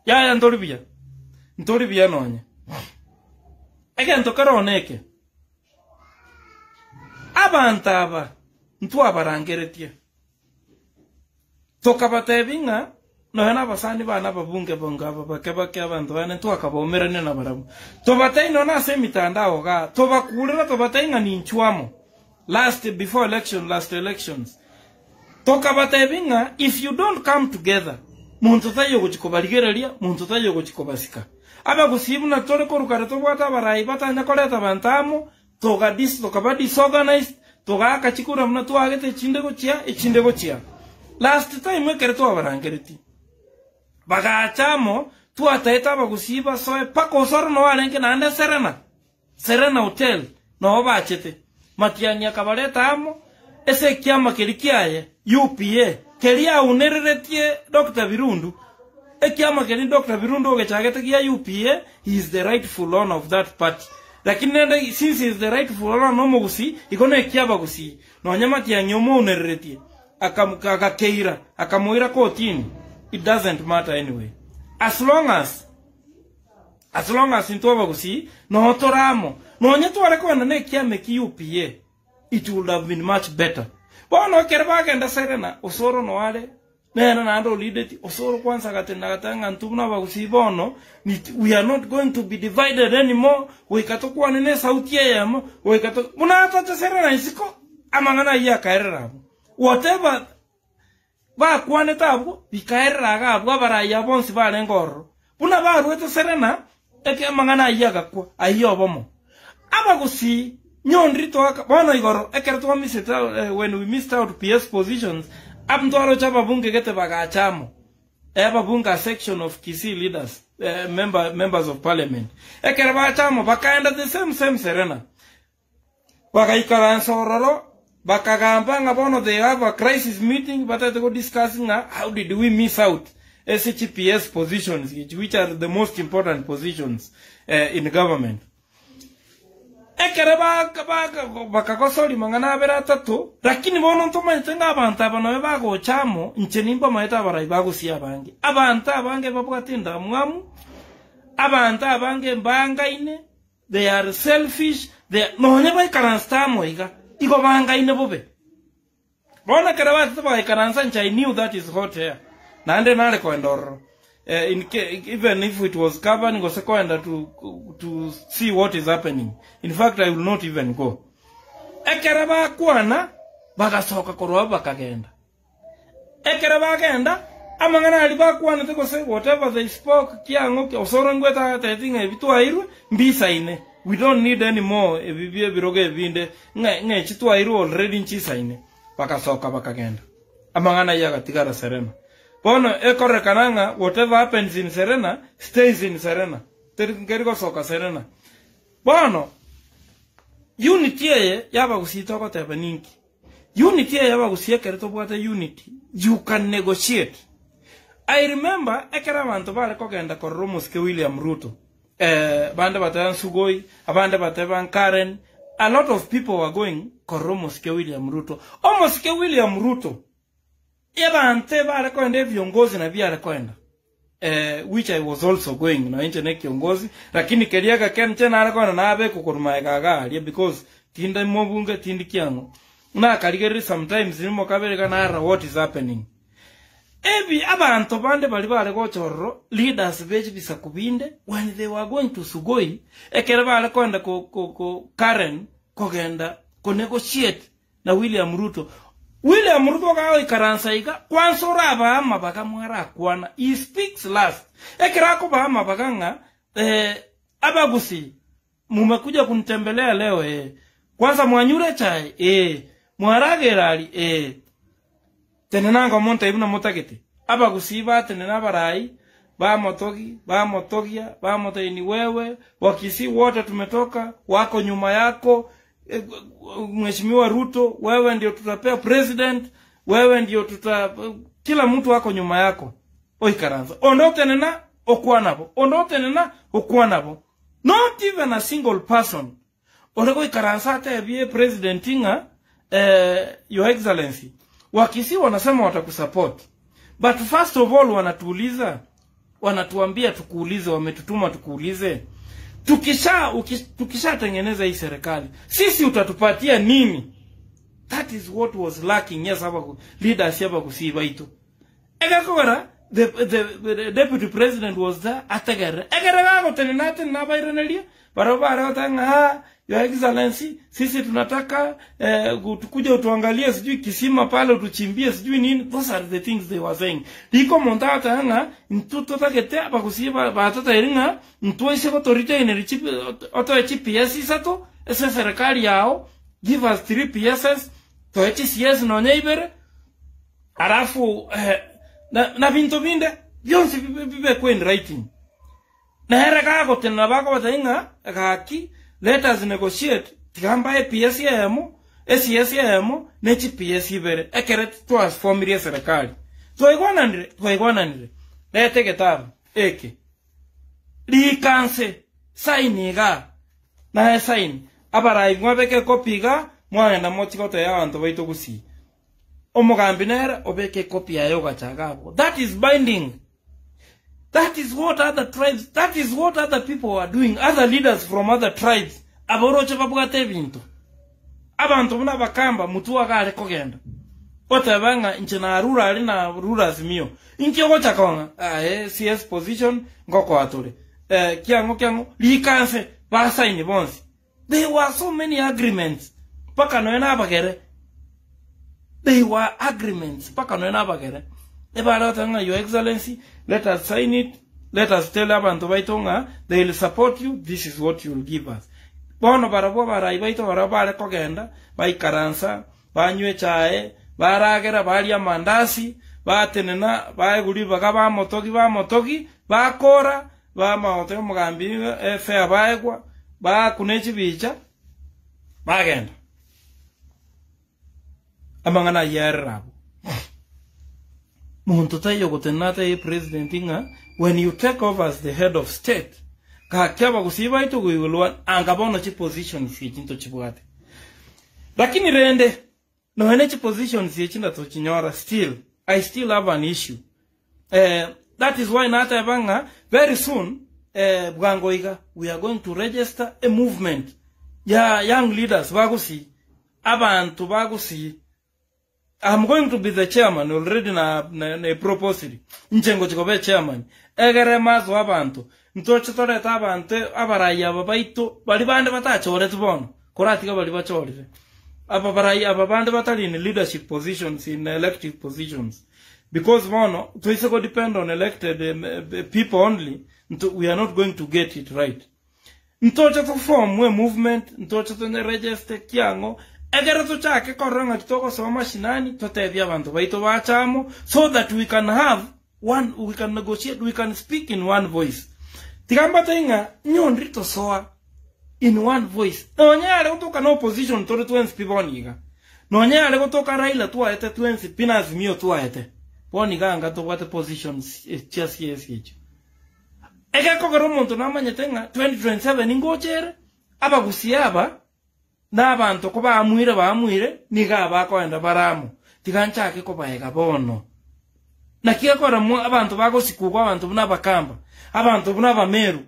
Ya ntori bia nonye. Again to karoneke. Abantaba ntu abarangeretie. Tokabatebinga no hena basani bana babunge bonga babake abantu bane twakabomera ne nabaramu tobatei no na semitandao ga tobakulira tobatei ngani nchwamo last elections tokabatebinga if you don't come together muntu tayo kuchikobaligereria muntu tayo kuchikobasika aba gusibu na tore korukare to bwata Abarai batanya koleta bantamo toga disorganized toga kachikura mna to agete chinde gochia last time kereto abarangereti bagachamo tu ataeta bagusiba soe pako soro no alenge nande serena hotel no bachete matiani akabaleta amo ese kiama kilikiaye UPA kelia unereretie Dr. Birundu kiama keli Dr. Birundu ogechagete kia UPA, he is the rightful owner of that party. Lakini nenda since he is the rightful owner no mogusi ikone kiaba gusi no nyamati ya nyomo unereretie akakeira akamuira kotini. It doesn't matter anyway. As long as into bagusi no toramo no nyeto arekwenda ne kiame ki UPA, it would have been much better. Bono kerba kenda serena osoro no wale nena nando lideti osoro kwanza katanga ntubuna bagusi bono we are not going to be divided anymore. We katokwa nene sauti yamo we katok muna hata serena isiko amangana ya kaerera whatever ba kwane tabu bikaerera ga Abarai ya bonsi ba lengoro muna ba rueto serena eke amangana ya gakwa ayo bomo abagusi nyondrito aka bono igoro ekerto miseta when we missed out PS positions abndoro chaba bunge gete bagachamo bunga section of Kisii leaders members of parliament ekerba chamo bakaenda the same serena bakaikaransa ororo bakagamba ngabono they have a crisis meeting but they go discussing how did we miss out SHPS positions which are the most important positions in government. Ekereba bakakosoli mangana bera tatu lakini bono ntoma ntenga abantu abana bago chamo nchenimba maeta Abarai bagusi abange abantu abange babwatinda mwamu abantu abange mbangaine they are selfish they no ba ikaranstamo igo bangaine bobe bona kereba taba ikaransa ncha I knew that is hot here nande nale koendoro even if it was governing was to see what is happening. In fact, I will not even go. Ekeraba kuana bagasoka korwa bakagenda. Ekeraba genda amangana aliba kuana to say whatever they spoke kiango osoro ngweta tatinga bitu airu mbisa ine. We don't need any more ebibie biroge binde nge chitu airu already nchisa ine. Bagasoka bakagenda. Amangana yaga tigara serena. Bono ekore kananga whatever happens in Serena stays in Serena. Terigerigo soka Serena. Bono unity yaba gusito ko tebaninki. Unity yaba gusie kereto bwata unity. You can negotiate. I remember ekera bantu bale kogenda ko Romuske William Ruto. Bande batan Sugoi, abande bateban Karen. A lot of people were going ko Romuske William Ruto. Almost William Ruto. Eba ante ba rekwenda viongozi na bia rekwenda which I was also going na internet kiongozi lakini keriaga kenche na rekwenda na abe kukuruma gaga because tinda mbunge tindi kiango na kaligeri sometimes nimo kabere na what is happening ebi abantu bande bali bale go chorro leaders beji bisakubinde when they were going to Sugoi ekere bale kwenda ko Karen kogenda ko negotiate na William Ruto ga ikaransa iga kwansora abama bakamwara kwana he speaks last ekirako bahama baganga abagusi mumekuja kunitembelea leo kwanza mwanyure chai mwaragerali tenenanga monta ibuna motagete abagusi ba tenena Abarai ba motogia ba motaini wewe wakisi wote tumetoka wako nyuma yako Mheshimiwa Ruto wewe ndio tutapea president wewe ndio kila mtu wako nyuma yako oikaranza ondotenena okwanabo not even a single person orego ikaranza hata bie president inga your excellency wakisi wanasema watakusupport but first of all wanatuambia tukuulize wametutuma tukuulize tukisha tengeneza hii serikali sisi utatupatia nini? That is what was lacking. Yes, leaders hapa kusiba ito egakora the deputy president was there atagere egere gago tenenate na bayrenelia barabara otanga Your Excellency, sisi tunataka kuja utuangalie sijui kisima pale utuchimbie sijui nini. Those are the things they were saying. Diko montata hanga ntuto takete abakusiba batata iringa ntuese authority inerichipi auto GPS sato ese serikali yao give us 3 PSs to HCS no neighbor arafu na binto binde byonse bibe kwen writing na hera kako tena bako batainga akaki let us negotiate tigamba EPS yamo SCS yamo ne GPS ibere ekeret transform ile serikali twaigwananire lete kitabu eke likanse sainiga na sign Abarai ngwabeke kopiga mwana motikoto ya bantu baito gusi omugambi nera obeke copy yayo gachagabo. That is binding. That is what other tribes, that is what other people are doing, other leaders from other tribes aboroche babugate bintu abantu buna bakamba mutu agare kogenda otabanga inchina arura ali na rura zimio inchi ogocha konga CS position ngoko atore kiango likanse ba sign bonsi. There were so many agreements paka no ena bagere. They were agreements paka no ena bagere. Ebalotanga, Your Excellency, let us sign it. Let us tell abantu baitonga they will support you. This is what you will give us. Bono barabo barai baito barabare kogenda bai karansa banywe chae baragera balia mandasi batenena baiguri bagaba motogi bakora ba maote mugambi fe abaigwa ba kunechi bicha bagenda amangana yerrabo muntu tayo gotenata e president inga when you take over as the head of state ka kyaba kusiba ito kuiwulwa angabono chi position si chinto chibwate lakini rende no hene chi position si chinda to chinyora still I still have an issue. That is why nata yabanga very soon Bwangoiga we are going to register a movement ya young leaders bagusi abantu bagusi. I'm going to be the chairman already na proposal nchengo chikobe chairman egere mazo abantu ntoche toreta abantu Abarai ababaito bali bande batachorete bono koratiga bali bachorete Abarai ababande batali in leadership positions, in elective positions, because bono to isiko depend on elected people only. We are not going to get it right. Ntoche to form we movement, ntoche to register kiango egere to chake koranga kitoko soma shinani totebya abantu baito bachamo so that we can have one, we can negotiate, we can speak in one voice. Tigamba tenga nyondri to soa in one voice. Nonyale kutoka no opposition tore tuensi piboniga. Nonyale kutoka Raila tuwaete tuensi pinas mio tuwaete. Boniga anga to wate positions just yes. Ega kokoro muntu namanya tenga 2027 ingochere aba gusiaba na abantu ko baamwire niga abakoenda baramu tiganchake ko baega bono nakia kora mu abantu bagosikugwa abantu buna bakamba abantu buna bameru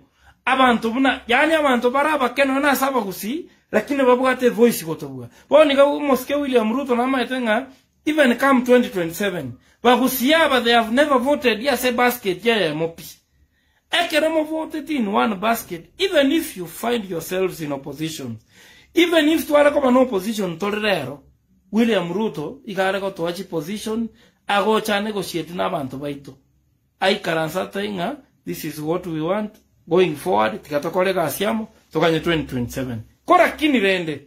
abantu buna yani abantu baraba keno na saba gusi lakini babugate voice gotobuga boniga Moske William Ruto namaitenga even come 2027 bagusiaba they have never voted yes a basket mopi. Ekeremo voted in one basket. Even if you find yourselves in opposition, even if you are in opposition, Torero, William Ruto, Igarego to watch position, Ago cha negotiate na bantu baito. I karansa tenga, this is what we want going forward. Tikatokolega asiamo, tokanye 2027. Kora kini rende.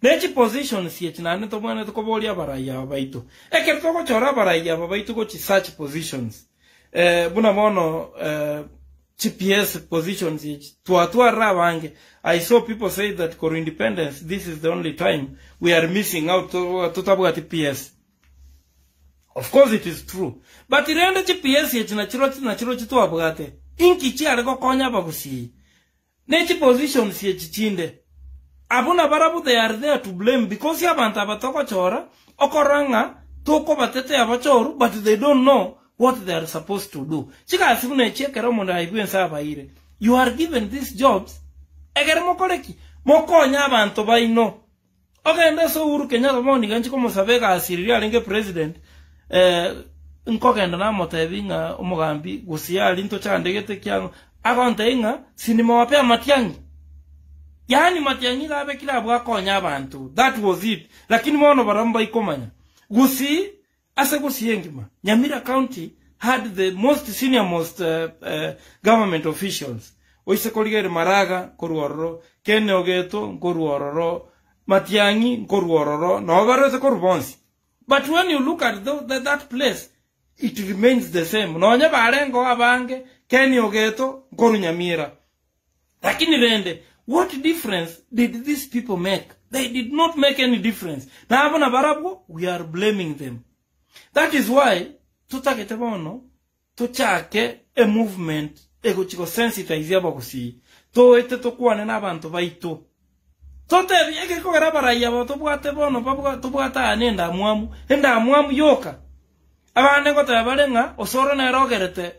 Nechi position siye chinane to mwana to koboli Abarai abaito. Ekertoko chora Abarai abaito go chi such positions. Buna mono GPS positions tuatua rawange. I saw people say that for independence this is the only time we are missing out to tabuga TPS. Of course it is true, but irende GPS ye na chiro chitu abugate inki chi arego konya bagusi nechi positions ye chichinde abuna barabu they are there to blame because yabanta abatoko chora okoranga toko batete abachoru but they don't know what they are supposed to do. Chika asibune chekera monda ibuensa abaire. You are given these jobs. Egere mokoreki. Mokonya abantu baino. Ogenda so Uhuru Kenyatta moni ganchi komo sabega asiriria lenge president. Nkogenda na motebinga umugambi gusia linto chandegete kyango. Agonte inga sinima wapea matiangi. Yani Matiang'i gabe kila abwa konya abantu. That was it. Lakini mono baramba ikomanya. Gusi, ase gusi yengima. Nyamira County had the most senior most government officials. Oisekoligere Maraga, Koruororo, Kenne Ogeto, Koruororo, Matiang'i, Koruororo, no barose Korubonsi. But when you look at that place, it remains the same. Nonya barengo abange, Kenne Ogeto, Korunyamira. Lakini rende, what difference did these people make? They did not make any difference. Na abona barabu, we are blaming them. That is why, tutakete bono, tuchake a movement, ego chiko sensitize abakusi. To ete tokuane na abantu baito. Tote ege kogera Abarai abo tobwate bono, tobwata anenda endamwamu yoka. Abane gota balenga, osoro na erogerete,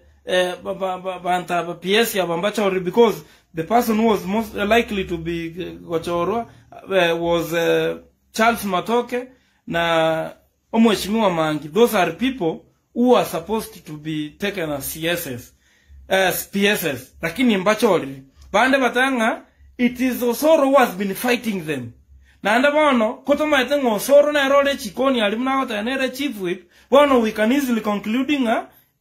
banta PS ya bambachori, because the person who was most likely to be Gochorwa was Charles Matoke na Omweshimiwa Mangi. Those are people who are supposed to be taken as CSS, as PSS. Lakini mbachori. Bande batanga, it is Osoro who has been fighting them. Na anda bono, kotoma etengo Osoro na erole chikoni, alimuna kota enere chief whip, bono we can easily concluding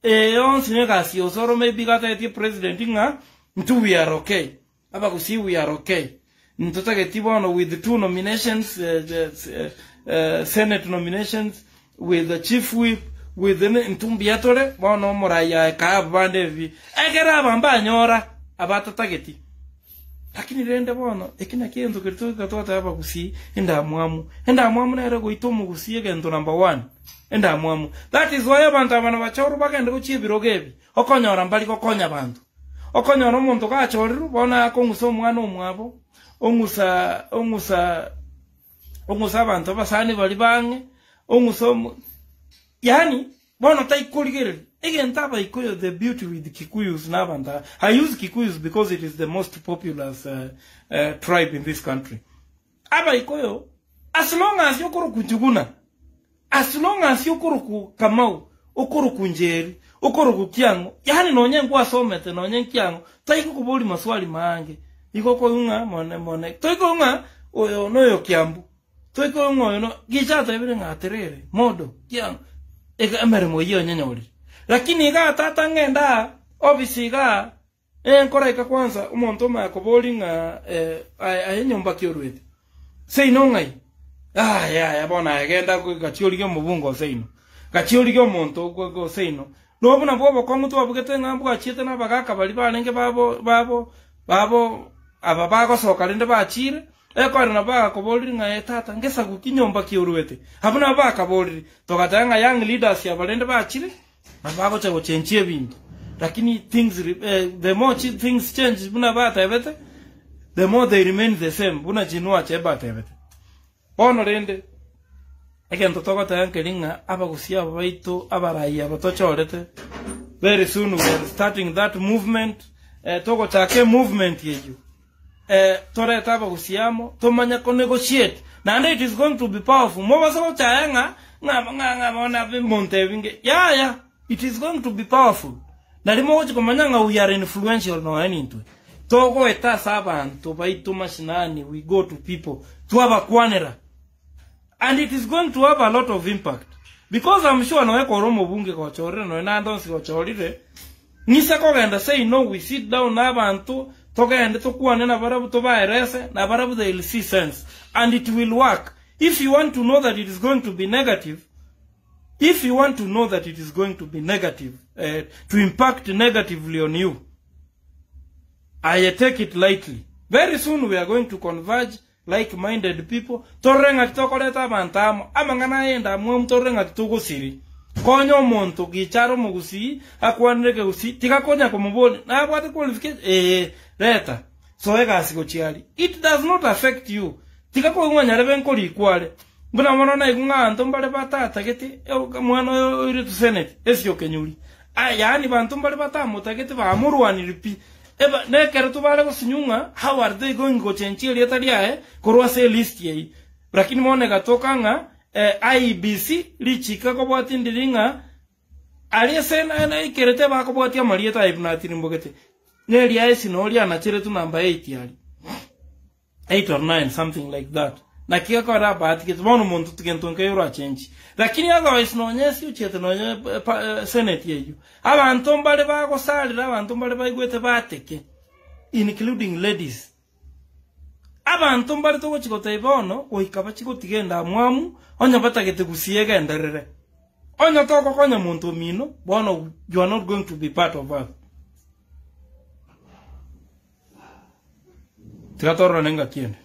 onsinegasi Osoro maybe gata eti president inga, Ntu we are okay. Abakusi we are okay. Ntotageti bono with 2 nominations, Senate nominations, with the chief whip, with the Ntumbiatore, bono moraya kaabande vi. Egera bamba nyora abatatageti. Lakini rende bono ekina kiento kirito katota abakusi endamwamu. Endamwamu na era goitomu kusi egento number 1. Endamwamu. That is why abantu abana bachoro bagende kuchibirogebi. Okonyora mbali kokonya abantu. Okonyora omuntu gachoriru bona akongusa omwana omwabo ongusa abantu abasani bali bange ongusa yani bona taikuligere egenta baikoyo the beauty with the Kikuyus nabanda. I use Kikuyus because it is the most populous tribe in this country. Abaikoyo, as long as yokoro kujuguna, as long as yokoro kukamau, okoro kunjeri, okoro kukiango, yani nonye ngwa somete nonye kiango, taiko kubuli maswali mange. Iko ko unga mone. Toiko unga oyo noyo kiambu. Toiko unga oyo no gichata ebire ngaterere modo kiango. Ega emere moyo nyanyori. Lakini ga tata ngenda obviously ga nkora kwanza umuntu makoboli nga ayenyomba kiorwete. Seino ngai. Ya bona agenda gachiolike mubungo seino. Gachiolike omuntu go seino. No buna bobo komutu abugete ngambu achiete na bagaka bali balenge babo ababago soka lende bachire eko na baga koboli nga tata ngesa kukinyomba kiorwete. Habuna baka boli togatanga young leaders ya balende bachire abago chago chenchie bintu. Lakini things the more things change buna bata ebete, the more they remain the same. Buna jinua cheba tebete. Bono rende again totogota yankelinga abagusia abaito Abarai abatochorete. Very soon we are starting that movement. Togo take movement yeju. Tore tabagusiamo tomanya ko negotiate. And it is going to be powerful. Moba so chayanga nga mona bimonte vinge. Yeah. It is going to be powerful. Na limo kumanyanga we are influential no anything. Togo eta saban to baito mashinani, we go to people to have a kwanera. And it is going to have a lot of impact. Because I'm sure no eko romo bunge kwa chorire no enandonsi kwa chorire. Nisa kogenda say no, we sit down na abantu togende tokuane na barabu toba erese na barabu they will see sense. And it will work. If you want to know that it is going to be negative, to impact negatively on you, I take it lightly. Very soon we are going to converge like-minded people. Torrenga kitokoleta bantamo, amangana enda mwem torrenga kitugo siri. Konyo monto gicharo mugusi, akwanreke usi, tika konya kumuboli, na abwate qualification, reta. So ega asikochiali. It does not affect you. Tika kwa nyarebe nkoli ikwale. Buna mwana ikunga antombale batata geti mwana iri to senate esyo kenyuli yani bantombale batamo tageti ba murwani ripi eba ne keretu bale ko sinyunga. How are they going to change leta dia korwa se list ye lakini mone gatoka nga IBC lichika ko bwati ndiringa ali sena na ikerete ba ko bwati amalieta ibna tirimbogete ne lia esi no lia na chiretu number 8 yali 8 or 9, something like that. Na gekora bahati kitbono muntu tukentonke yura change. Lakini otherwise no nyesi uchete no senate yeyu. Abantu mbale bako salira abantu mbale baigwete bateke, including ladies. Abantu mbale to chikote ibono oikaba chikote endamwamu onya batagete gusiega enderere. Onya toko konya muntu mino bono, you are not going to be part of us. Tigatorro nenga kiene.